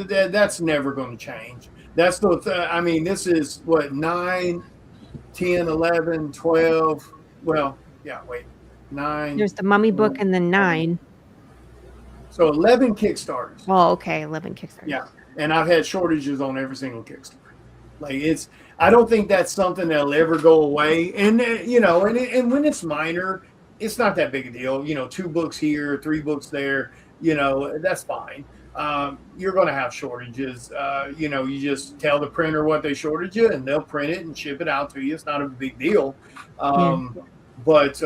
that's never going to change. That's I mean, this is what 9, 10, 11, 12. Well, yeah, wait, 9. There's the mummy book and the 9. So 11 Kickstarters. Oh, okay. 11 Kickstarters. Yeah, and I've had shortages on every single Kickstarter. Like I don't think that's something that'll ever go away. And and when it's minor, it's not that big a deal. 2 books here, 3 books there. That's fine. You're going to have shortages. You just tell the printer what they shorted you, and they'll print it and ship it out to you. It's not a big deal. But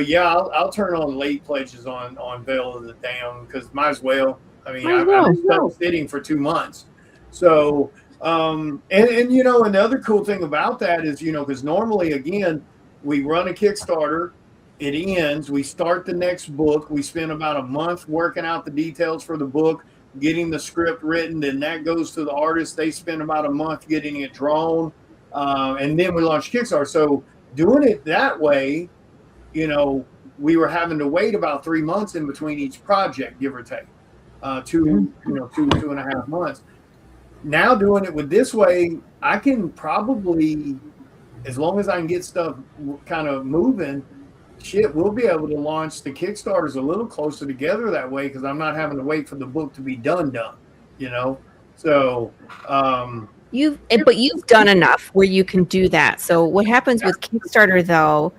yeah, I'll turn on late pledges on Veil of the Damned because might as well. I mean, I've been sitting for 2 months, so. And the other cool thing about that is, because normally, again, we run a Kickstarter, it ends, we start the next book, we spend about a month working out the details for the book, getting the script written, then that goes to the artist. They spend about a month getting it drawn, and then we launch Kickstarter. So doing it that way, we were having to wait about 3 months in between each project, give or take, 2.5 months. Now doing it with this way, I can probably, as long as I can get stuff kind of moving, we'll be able to launch the Kickstarters a little closer together that way because I'm not having to wait for the book to be done. So you've done enough where you can do that. So what happens with Kickstarter though,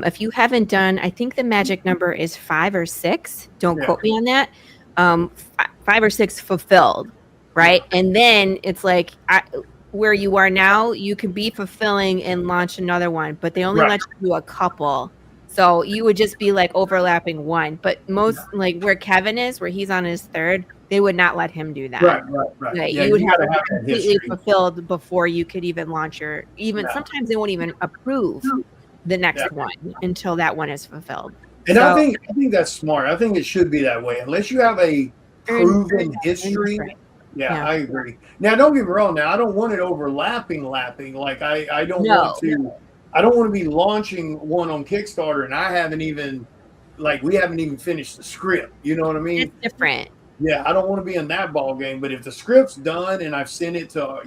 if you haven't done, I think the magic number is 5 or 6. Don't quote me on that. 5 or 6 fulfilled. Right. And then it's like where you are now, you can be fulfilling and launch another one, but they only let you do a couple. So you would just be like overlapping one. But most like where Kevin is, where he's on his 3rd, they would not let him do that. Right. Yeah, you would have to have completely fulfilled before you could even launch sometimes they won't even approve the next one until that one is fulfilled. And so, I think that's smart. I think it should be that way. Unless you have a proven history. Yeah, I agree. Now, don't get me wrong. Now, I don't want it overlapping. Like I don't want to. I don't want to be launching one on Kickstarter and we haven't even finished the script. You know what I mean? It's different. Yeah, I don't want to be in that ball game. But if the script's done and I've sent it to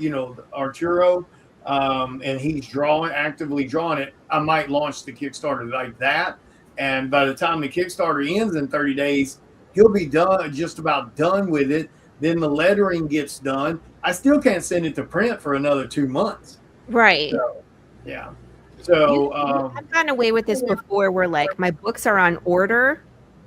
Arturo, and he's actively drawing it, I might launch the Kickstarter like that. And by the time the Kickstarter ends in 30 days, he'll be just about done with it. Then the lettering gets done. I still can't send it to print for another 2 months. Right. So, yeah. So I've gotten away with this before where like my books are on order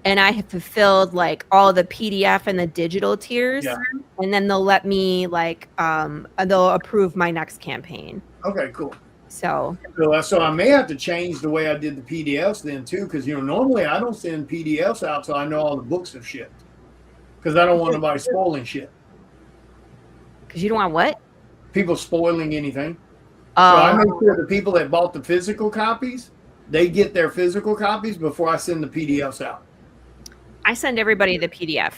and I have fulfilled like all the PDF and the digital tiers. Yeah. And then they'll let me they'll approve my next campaign. Okay, cool. So I may have to change the way I did the PDFs then too, because normally I don't send PDFs out till I know all the books have shipped. Because I don't want nobody spoiling shit. Because you don't want what? People spoiling anything. So I make sure the people that bought the physical copies, they get their physical copies before I send the PDFs out. I send everybody the PDF.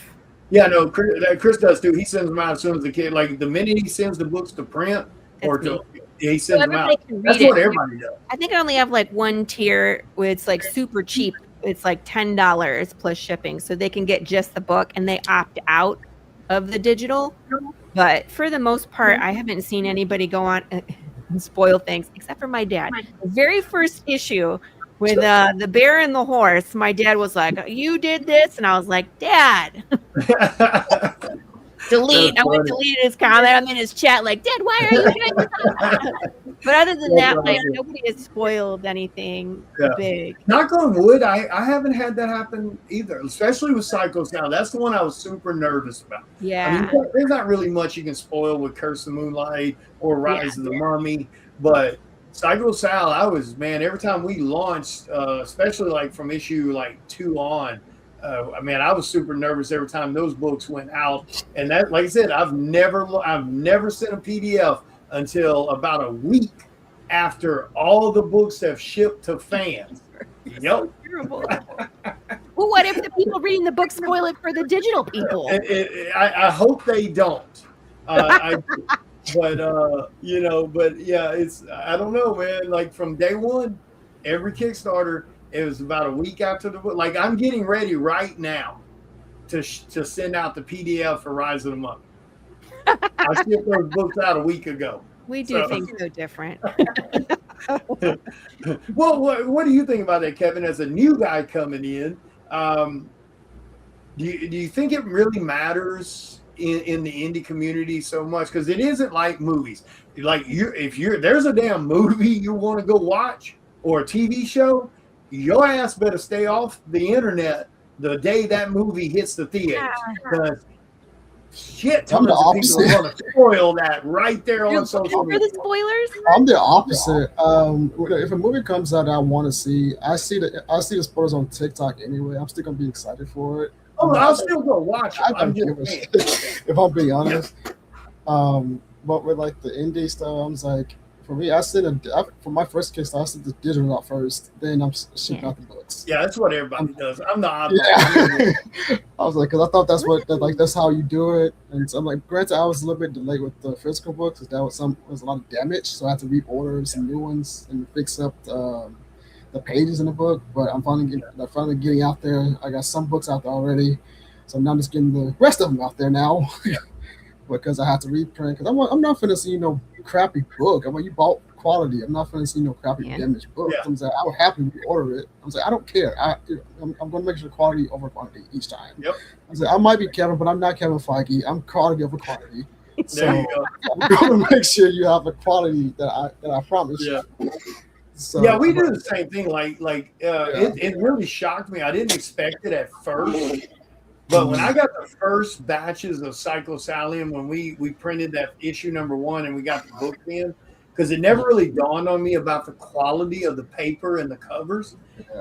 Yeah, no, Chris does too. He sends them out as soon as the kid, like the minute he sends the books to print he sends them out. That's what everybody does. I think I only have like one tier where it's like super cheap. It's like $10 plus shipping, so they can get just the book and they opt out of the digital. But for the most part, I haven't seen anybody go on and spoil things except for my dad. The very first issue with the bear and the horse, my dad was like, "You did this," and I was like, "Dad." delete. I would delete his comment. I'm in his chat like, Dad, why are you doing this? But other than that, like nobody has spoiled anything big. Knock on wood, I haven't had that happen either, especially with Psycho Sound. That's the one I was super nervous about. Yeah. I mean, there's not really much you can spoil with Curse of Moonlight or Rise of the Mummy, but Psycho Sal, every time we launched, especially like from issue like 2 on, I was super nervous every time those books went out. And that, like I said, I've never sent a PDF until about a week after all the books have shipped to fans. Yep. So terrible. Well, what if the people reading the book spoil it for the digital people? I hope they don't. But yeah, I don't know, man. Like from day one, every Kickstarter, it was about a week after the book. Like I'm getting ready right now to send out the PDF for Rise of the Mummy. I shipped those books out a week ago. We do things so different. Well, what do you think about that, Kevin? As a new guy coming in, do you think it really matters in the indie community so much? Because it isn't like movies. Like if there's a damn movie you want to go watch or a TV show, your ass better stay off the internet the day that movie hits the theater. Because shit tons of people are going to spoil that right there on social media. For the spoilers? I'm the opposite. If a movie comes out that I want to see, I see the spoilers on TikTok anyway. I'm still gonna be excited for it. Oh, I'll still go watch it. If I'm being honest. But with like the indie stuff, I was like, for me, for my first Kickstarter, I sent the digital out first, then I'm shipping out the books. Yeah, that's what everybody does. I'm the opposite. Yeah. I was like, because I thought that's how you do it. And so I'm like, granted, I was a little bit delayed with the physical books because there was a lot of damage, so I had to reorder some new ones and fix up the pages in the book. But I'm finally getting out there. I got some books out there already, so now I'm just getting the rest of them out there now. Because I have to reprint. Because I'm not finna see no crappy book. I mean, you bought quality. I'm not finna see no crappy damaged book. I'm saying I would happily reorder it. I'm saying I don't care. I'm going to make sure quality over quantity each time. Yep. I said I might be Kevin, but I'm not Kevin Feige. I'm quality over quantity. So I'm going to make sure you have the quality that I promise. Yeah. So, yeah, we do the same thing. It really shocked me. I didn't expect it at first. But when I got the first batches of Psychosalium, when we printed that issue number 1 and we got the book in, because it never really dawned on me about the quality of the paper and the covers.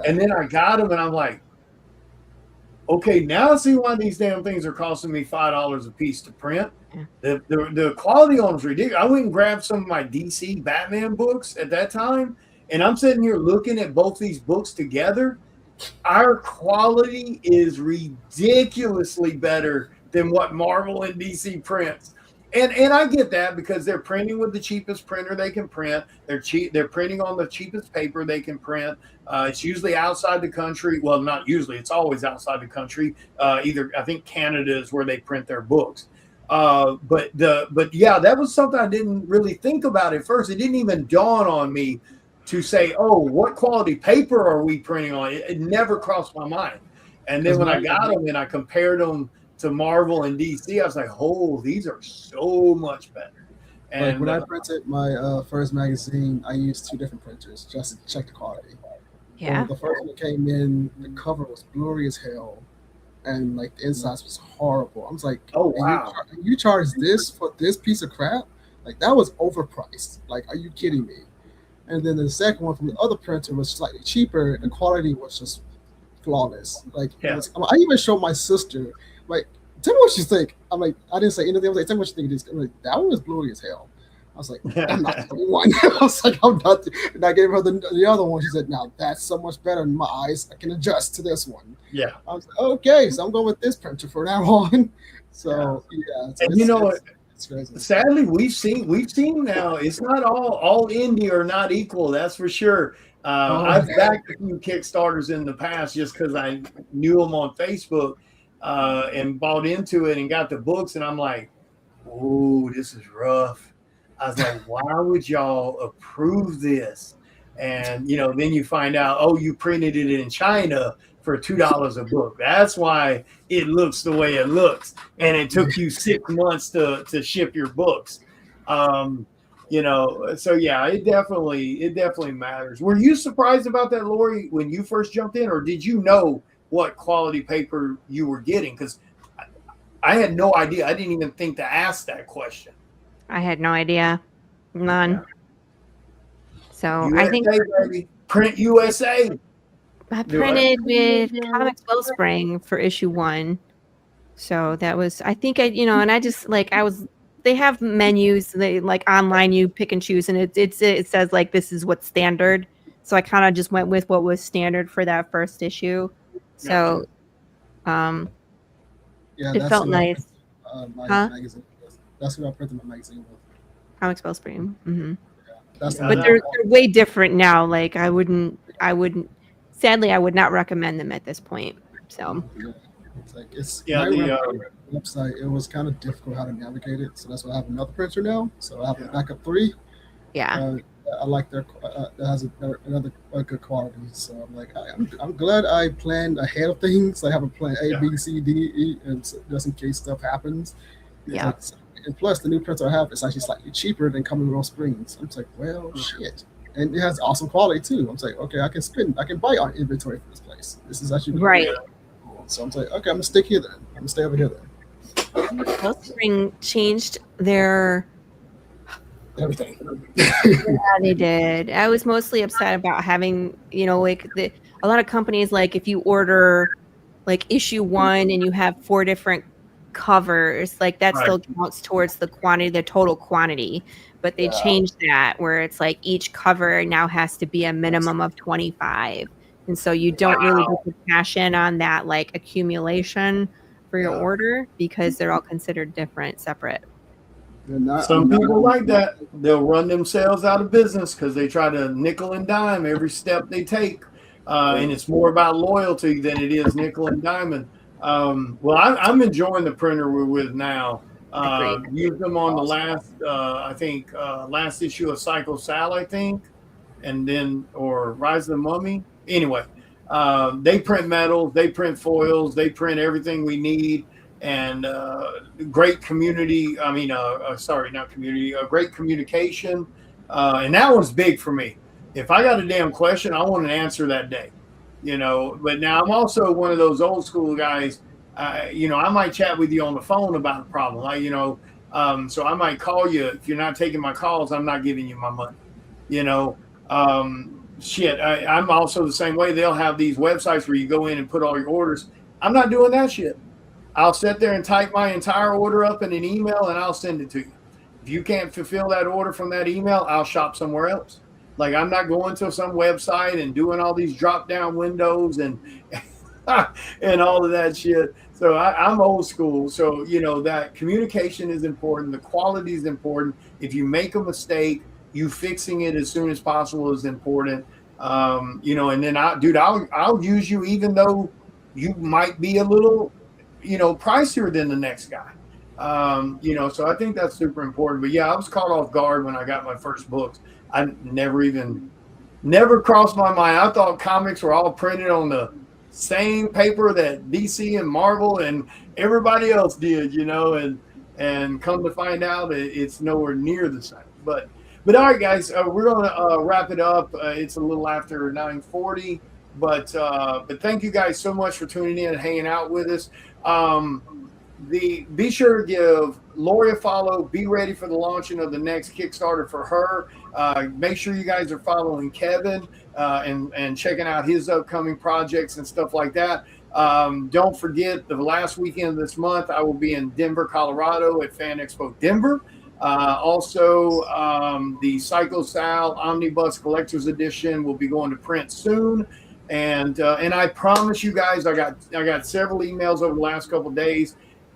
And then I got them and I'm like, okay, now I see why these damn things are costing me $5 a piece to print. The quality on them is ridiculous. I went and grabbed some of my DC Batman books at that time, and I'm sitting here looking at both these books together. Our quality is ridiculously better than what Marvel and DC prints. And I get that because they're printing with the cheapest printer they can print. They're printing on the cheapest paper they can print. It's usually outside the country. Well, not usually. It's always outside the country. I think Canada is where they print their books. But yeah, that was something I didn't really think about at first. It didn't even dawn on me to say, oh, what quality paper are we printing on? It never crossed my mind. And then when I got them and I compared them to Marvel and DC, I was like, oh, these are so much better. And like when I printed my first magazine, I used 2 different printers just to check the quality. Yeah. The first one that came in, the cover was blurry as hell, and like the insides was horrible. I was like, oh wow, you charge this for this piece of crap? Like that was overpriced. Like, are you kidding me? And then the second one from the other printer was slightly cheaper. The quality was just flawless. Like, I even showed my sister, like, tell me what you think. I'm like, I didn't say anything. I was like, tell me what you think of this. I'm like, that one was blurry as hell. I was like, I'm not the one. I was like, I'm not. And I gave her the other one. She said, now that's so much better in my eyes. I can adjust to this one. Yeah. I was like, okay, so I'm going with this printer for now on. So and you know what? Sadly, we've seen now it's not all indie or not equal. That's for sure. I've backed a few Kickstarters in the past just because I knew them on Facebook and bought into it and got the books. And I'm like, oh, this is rough. I was like, why would y'all approve this? And then you find out, oh, you printed it in China for $2 a book. That's why it looks the way it looks, and it took you 6 months to ship your books. So yeah, it definitely matters. Were you surprised about that, Lori, when you first jumped in, or did you know what quality paper you were getting? Because I had no idea. I didn't even think to ask that question. I had no idea. None. Yeah. So USA, I think baby. Print USA. I printed with Comics Wellspring for issue 1. So that was, I think and I just they have menus, they like online, you pick and choose, and it says like, this is what's standard. So I kind of just went with what was standard for that first issue. So, yeah, it felt nice. Magazine. That's what I printed my magazine with. Comics Wellspring. Mm-hmm. But they're way different now. Like I wouldn't, sadly, I would not recommend them at this point. So. It's my website. It was kind of difficult how to navigate it, so that's why I have another printer now. So I have a backup 3. Yeah, I like their that has another good quality. So I'm like, I'm glad I planned ahead of things. I have a plan A, B, C, D, E, and so just in case stuff happens. Yeah. And plus, the new printer I have is actually slightly cheaper than Commonwealth Springs. I'm like, well, shit. And it has awesome quality too. I'm like, okay, I can buy on inventory for this place. This is actually right. So I'm like, okay, I'm gonna stick here then. I'm gonna stay over here then. Wellspring changed their everything. Yeah, they did. I was mostly upset about having, like a lot of companies, like if you order like issue 1 and you have 4 different covers, like that still counts towards the quantity, the total quantity. But they changed that where it's like each cover now has to be a minimum of 25. And so you don't really get to cash in on that like accumulation for your order because they're all considered different, separate. Some people like that. They'll run themselves out of business because they try to nickel and dime every step they take. And it's more about loyalty than it is nickel and diamond. Well, I'm enjoying the printer we're with now. Used them on the last, last issue of Psycho Sal, I think, and then, or Rise of the Mummy. Anyway, they print metals, they print foils, they print everything we need, and great community. Great communication. And that one's big for me. If I got a damn question, I want an answer that day, But now I'm also one of those old school guys. I might chat with you on the phone about a problem. So I might call you. If you're not taking my calls, I'm not giving you my money. I'm also the same way. They'll have these websites where you go in and put all your orders. I'm not doing that shit. I'll sit there and type my entire order up in an email and I'll send it to you. If you can't fulfill that order from that email, I'll shop somewhere else. Like I'm not going to some website and doing all these drop down windows and and all of that shit. So I'm old school. So, that communication is important. The quality is important. If you make a mistake, you fixing it as soon as possible is important. And then I'll use you even though you might be a little, pricier than the next guy. So I think that's super important. But yeah, I was caught off guard when I got my first books. I never crossed my mind. I thought comics were all printed on the same paper that DC and Marvel and everybody else did, and come to find out it's nowhere near the same. But all right, guys, we're going to wrap it up. It's a little after 9:40, but thank you guys so much for tuning in and hanging out with us. Be sure to give Lori a follow. Be ready for the launching of the next Kickstarter for her. Make sure you guys are following Kevin and checking out his upcoming projects and stuff like that. Don't forget the last weekend of this month, I will be in Denver, Colorado at Fan Expo Denver. Also, the Psycho Sal Omnibus Collector's Edition will be going to print soon. And I promise you guys, I got several emails over the last couple of days.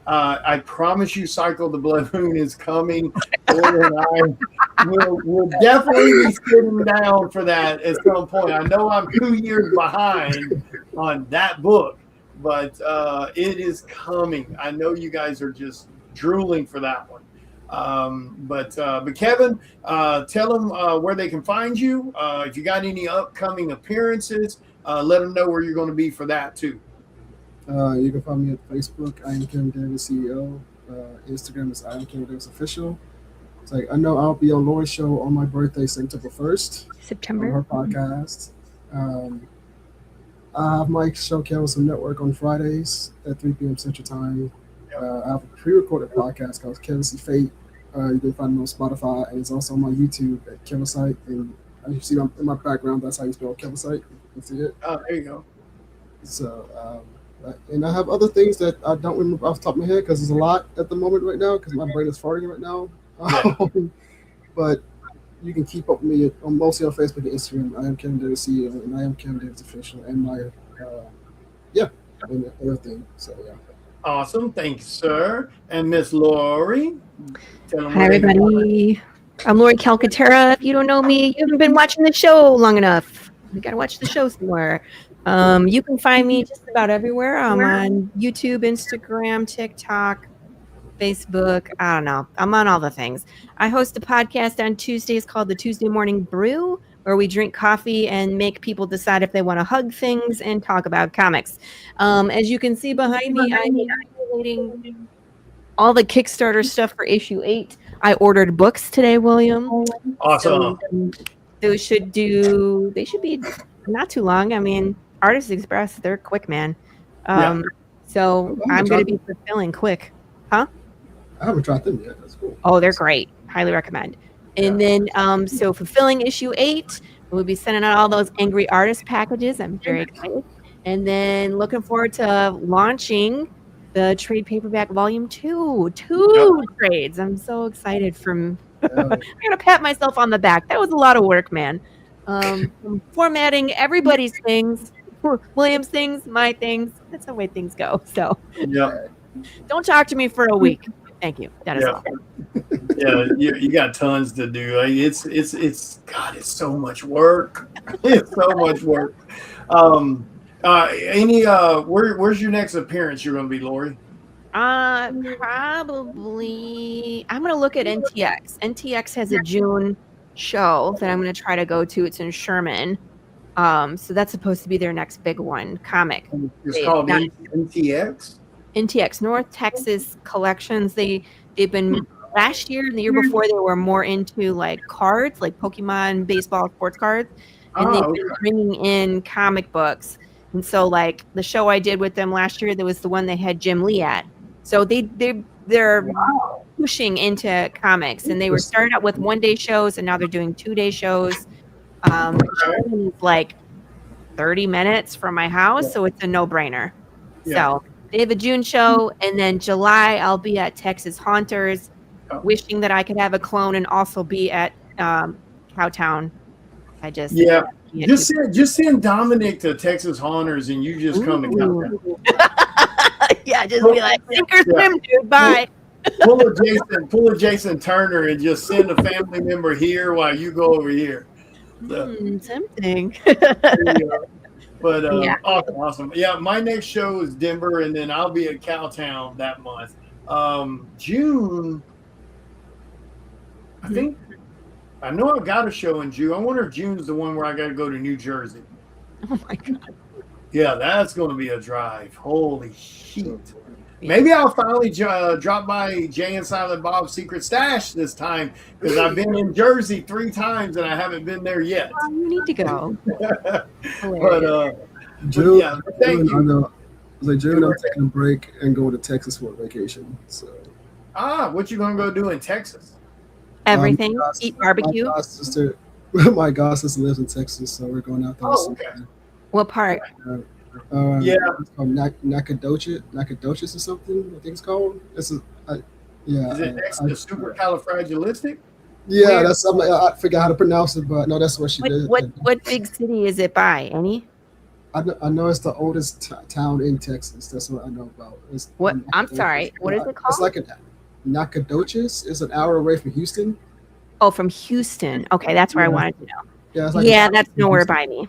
I promise you, Cycle the Blood Moon is coming. And I will definitely be sitting down for that at some point. I know I'm 2 years behind on that book, but it is coming. I know you guys are just drooling for that one. But Kevin, tell them where they can find you. If you got any upcoming appearances, let them know where you're going to be for that too. You can find me at Facebook. I am Kevin Davis, CEO. Instagram is I am Kevin Davis Official. It's like I know I'll be on Lori's show on my birthday, September 1st. September. On her podcast. I have my show Carousel Network on Fridays at 3 p.m. Central Time. I have a pre-recorded podcast called Kevin C. Fate. You can find it on Spotify, and it's also on my YouTube at Kevin Site. And as you see in my background, that's how you spell Kevin Site. You can see it. Oh, there you go. So, and I have other things that I don't remember off the top of my head because there's a lot at the moment right now because my brain is farting right now. But you can keep up with me mostly on Facebook and Instagram. I am Kevin Davis CEO, and I am Kevin Davis Official, and my and everything. So yeah. Awesome, thanks, sir. And Miss Lori. Hi, everybody. I'm Lori Calcaterra. If you don't know me, you haven't been watching the show long enough. You got to watch the show somewhere. You can find me just about everywhere. I'm on YouTube, Instagram, TikTok, Facebook. I don't know. I'm on all the things. I host a podcast on Tuesdays called the Tuesday Morning Brew, where we drink coffee and make people decide if they want to hug things and talk about comics. As you can see behind me, I'm accumulating all the Kickstarter stuff for issue 8. I ordered books today, William. Awesome. So they should be not too long. I mean, Artists Express, they're quick, man. So I'm going to be fulfilling quick. Huh? I haven't tried them yet. That's cool. Oh, they're great. Highly recommend. And then, so fulfilling issue 8, we'll be sending out all those Angry Artist packages. I'm very excited. And then looking forward to launching the trade paperback volume 2. Two trades. I'm so excited I'm going to pat myself on the back. That was a lot of work, man. Formatting everybody's things, William's things, my things. That's the way things go. So don't talk to me for a week. Thank you. That is all. You got tons to do. Like, it's God, it's so much work. It's so much work. Where's your next appearance you're gonna be, Lori? Probably I'm gonna look at NTX. NTX has a June show that I'm gonna try to go to. It's in Sherman. So that's supposed to be their next big one, comic. It's called NTX? NTX, North Texas Collections. They've been last year and the year before they were more into like cards, like Pokemon, baseball, sports cards, and they've been bringing in comic books. And so like the show I did with them last year, there was the one they had Jim Lee at. So they're pushing into comics, and they were started out with 1-day shows, and now they're doing 2-day shows. It's like 30 minutes from my house, so it's a no-brainer. So they have a June show, and then July I'll be at Texas Haunters, wishing that I could have a clone and also be at Cowtown. Just send Dominic to Texas Haunters, and you just come to Cowtown. Just be like, sink or swim, dude. Bye. Pull a Jason Turner and just send a family member here while you go over here. Tempting. But awesome. Yeah, my next show is Denver, and then I'll be at Cowtown that month. June, I think. I know I got a show in June. I wonder if June's the one where I got to go to New Jersey. Oh my God. Yeah, that's going to be a drive. Holy shit. Maybe I'll finally drop by Jay and Silent Bob's Secret Stash this time, because I've been in Jersey 3 times and I haven't been there yet. Oh, you need to go. June, thank you. I know. Like June, I'm taking a break and going to Texas for a vacation. So. What you gonna go do in Texas? Everything. Eat barbecue. My god sister lives in Texas, so we're going out there. Oh, okay. What part? It's called Nacogdoches or something. I think it's called. Is it next to supercalifragilistic? Yeah, that's something. I forgot how to pronounce it, but no, that's what she did. What big city is it by? Any? I know it's the oldest town in Texas. That's what I know about. I'm sorry. What is it called? It's like Nacogdoches. It's an hour away from Houston. Oh, from Houston. Okay, that's where I wanted to know. Yeah, that's nowhere by me.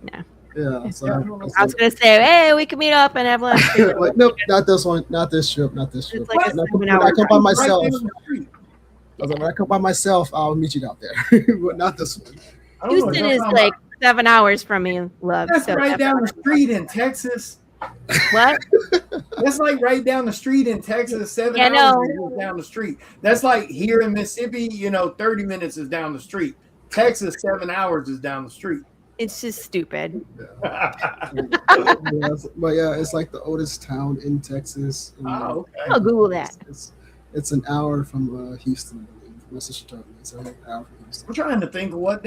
No. Yeah. So I was gonna say, hey, we can meet up and have lunch. Like, nope, not this one. Not this trip. Not this trip. It's like when I come by myself. When I come by myself, I'll meet you out there. But not this one. Houston is like 7 hours from me, love. That's So right down the street in Texas. what? That's like right down the street in Texas. 7 Yeah, hours no. is down the street. That's like here in Mississippi, 30 minutes is down the street. Texas, 7 hours is down the street. It's just stupid. But yeah, it's like the oldest town in Texas. And, Oh, okay. I'll Google that. It's an hour from Houston, I believe. My sister told me it's an hour from Houston. I'm trying to think of what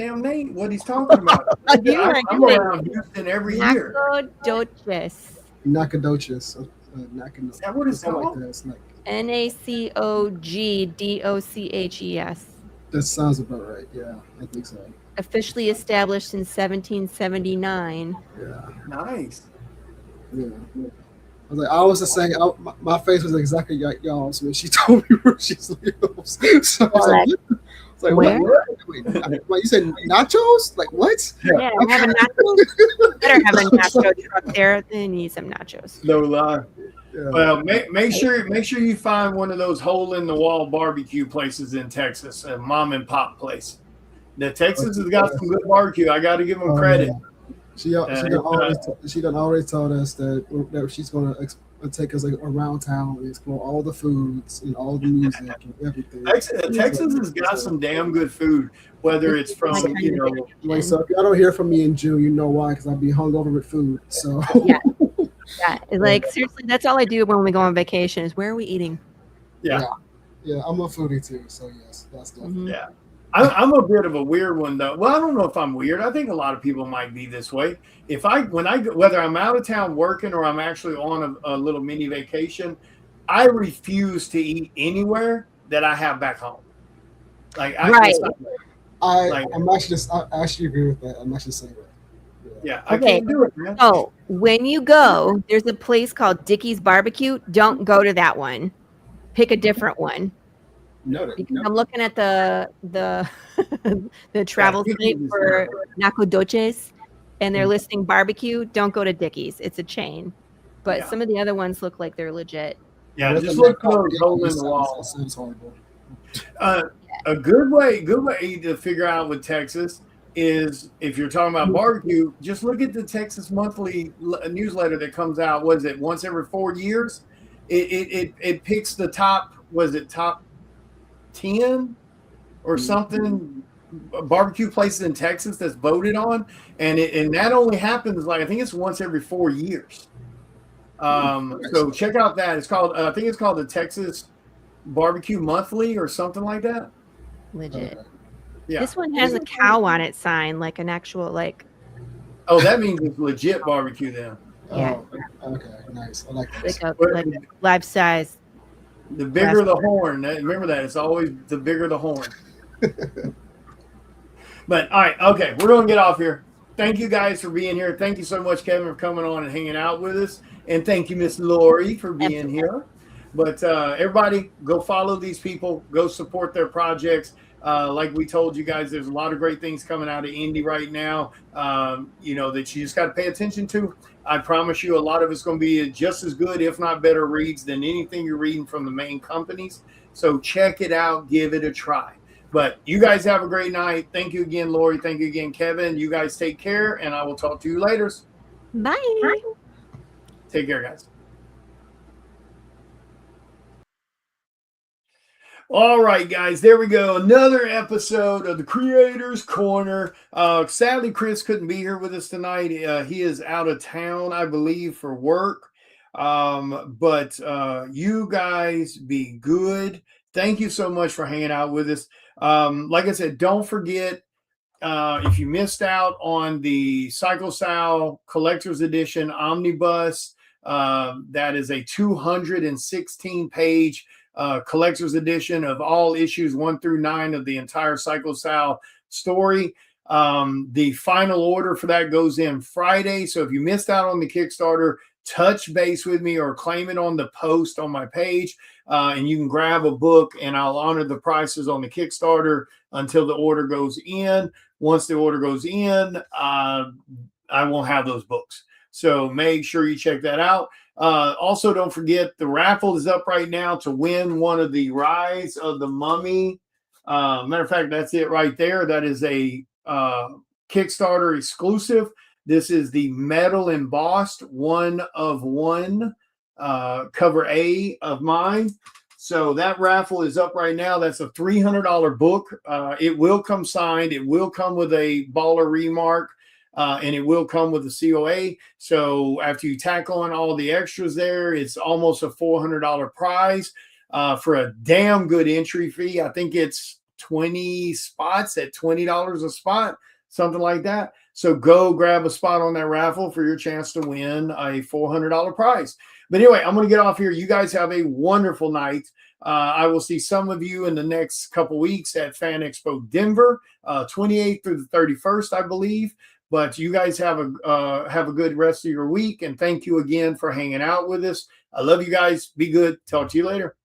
he's talking about. I'm around Houston every year. Nacogdoches. Nacogdoches. Is that what it's called? like that. It's like, Nacogdoches. that sounds about right. Yeah, I think so. Officially established in 1779. Yeah. Nice. Yeah. I was just saying, my face was exactly like y'all's when she told me where she lives. So I was like, Where? Wait, you said nachos? Like what? Yeah, have a nachos. Better have a nacho truck there. They need some nachos. No lie. Yeah. Well, make sure you find one of those hole in the wall barbecue places in Texas, a mom and pop place. The Texas has got some good barbecue. I got to give them credit. Yeah. She done already told us that she's gonna take us around town and explore all the foods and all the music and everything. Texas has got some damn good food, whether it's from so if y'all don't hear from me in June, you know why? Because I'll be hungover with food. So yeah, like seriously, that's all I do when we go on vacation is where are we eating? Yeah, I'm a foodie too. So yes, that's definitely. Yeah. I'm a bit of a weird one though. Well, I don't know if I'm weird. I think a lot of people might be this way. When I go, whether I'm out of town working or I'm actually on a little mini vacation, I refuse to eat anywhere that I have back home. Like I actually agree with that. I'm actually saying that. Yeah, I can't do it, man. So when you go, there's a place called Dickie's Barbecue. Don't go to that one. Pick a different one. Because I'm looking at the the travel site for Nacogdoches, and they're listing barbecue. Don't go to Dickie's; it's a chain. But some of the other ones look like they're legit. Yeah, just look for those hole in the wall. Sounds horrible. A good way to figure out with Texas is if you're talking about barbecue, just look at the Texas Monthly newsletter that comes out. Was it once every 4 years? It picks the top. Was it top 10 or something barbecue places in Texas that's voted on, and that only happens I think it's once every 4 years. So check out that. It's called I think it's called the Texas Barbecue Monthly or something like that. Legit. Yeah. This one has a cow on its sign, like an actual Oh, that means it's legit barbecue then. Yeah. Oh, okay, nice. I like this. Like a life size. The bigger the horn. Remember that. It's always the bigger the horn. But all right, okay, we're going to get off here. Thank you guys for being here. Thank you so much, Kevin, for coming on and hanging out with us. And thank you, Miss Lori, for being here. But everybody, go follow these people. Go support their projects. Like we told you guys, there's a lot of great things coming out of Indy right now, that you just got to pay attention to. I promise you a lot of it's going to be just as good, if not better reads than anything you're reading from the main companies. So check it out. Give it a try. But you guys have a great night. Thank you again, Lori. Thank you again, Kevin. You guys take care, and I will talk to you later. Bye. Take care, guys. All right, guys, there we go. Another episode of the Creators Corner. Sadly, Chris couldn't be here with us tonight. He is out of town, I believe, for work. But you guys be good. Thank you so much for hanging out with us. Like I said, don't forget, if you missed out on the Psycho Sal Collector's Edition Omnibus, that is a 216-page collector's edition of all issues 1 through 9 of the entire Psycho Sal story. The final order for that goes in Friday. So if you missed out on the Kickstarter, touch base with me or claim it on the post on my page, and you can grab a book, and I'll honor the prices on the Kickstarter until the order goes in. Once the order goes in, I won't have those books. So make sure you check that out. Also, don't forget the raffle is up right now to win one of the Rise of the Mummy. Matter of fact, that's it right there. That is a Kickstarter exclusive. This is the metal embossed 1 of 1 cover A of mine. So that raffle is up right now. That's a $300 book. It will come signed. It will come with a baller remark. And it will come with a COA. So after you tackle on all the extras there, it's almost a $400 prize for a damn good entry fee. I think it's 20 spots at $20 a spot, something like that. So go grab a spot on that raffle for your chance to win a $400 prize. But anyway, I'm going to get off here. You guys have a wonderful night. I will see some of you in the next couple weeks at Fan Expo Denver, 28th through the 31st, I believe. But you guys have a good rest of your week. And thank you again for hanging out with us. I love you guys. Be good. Talk to you later.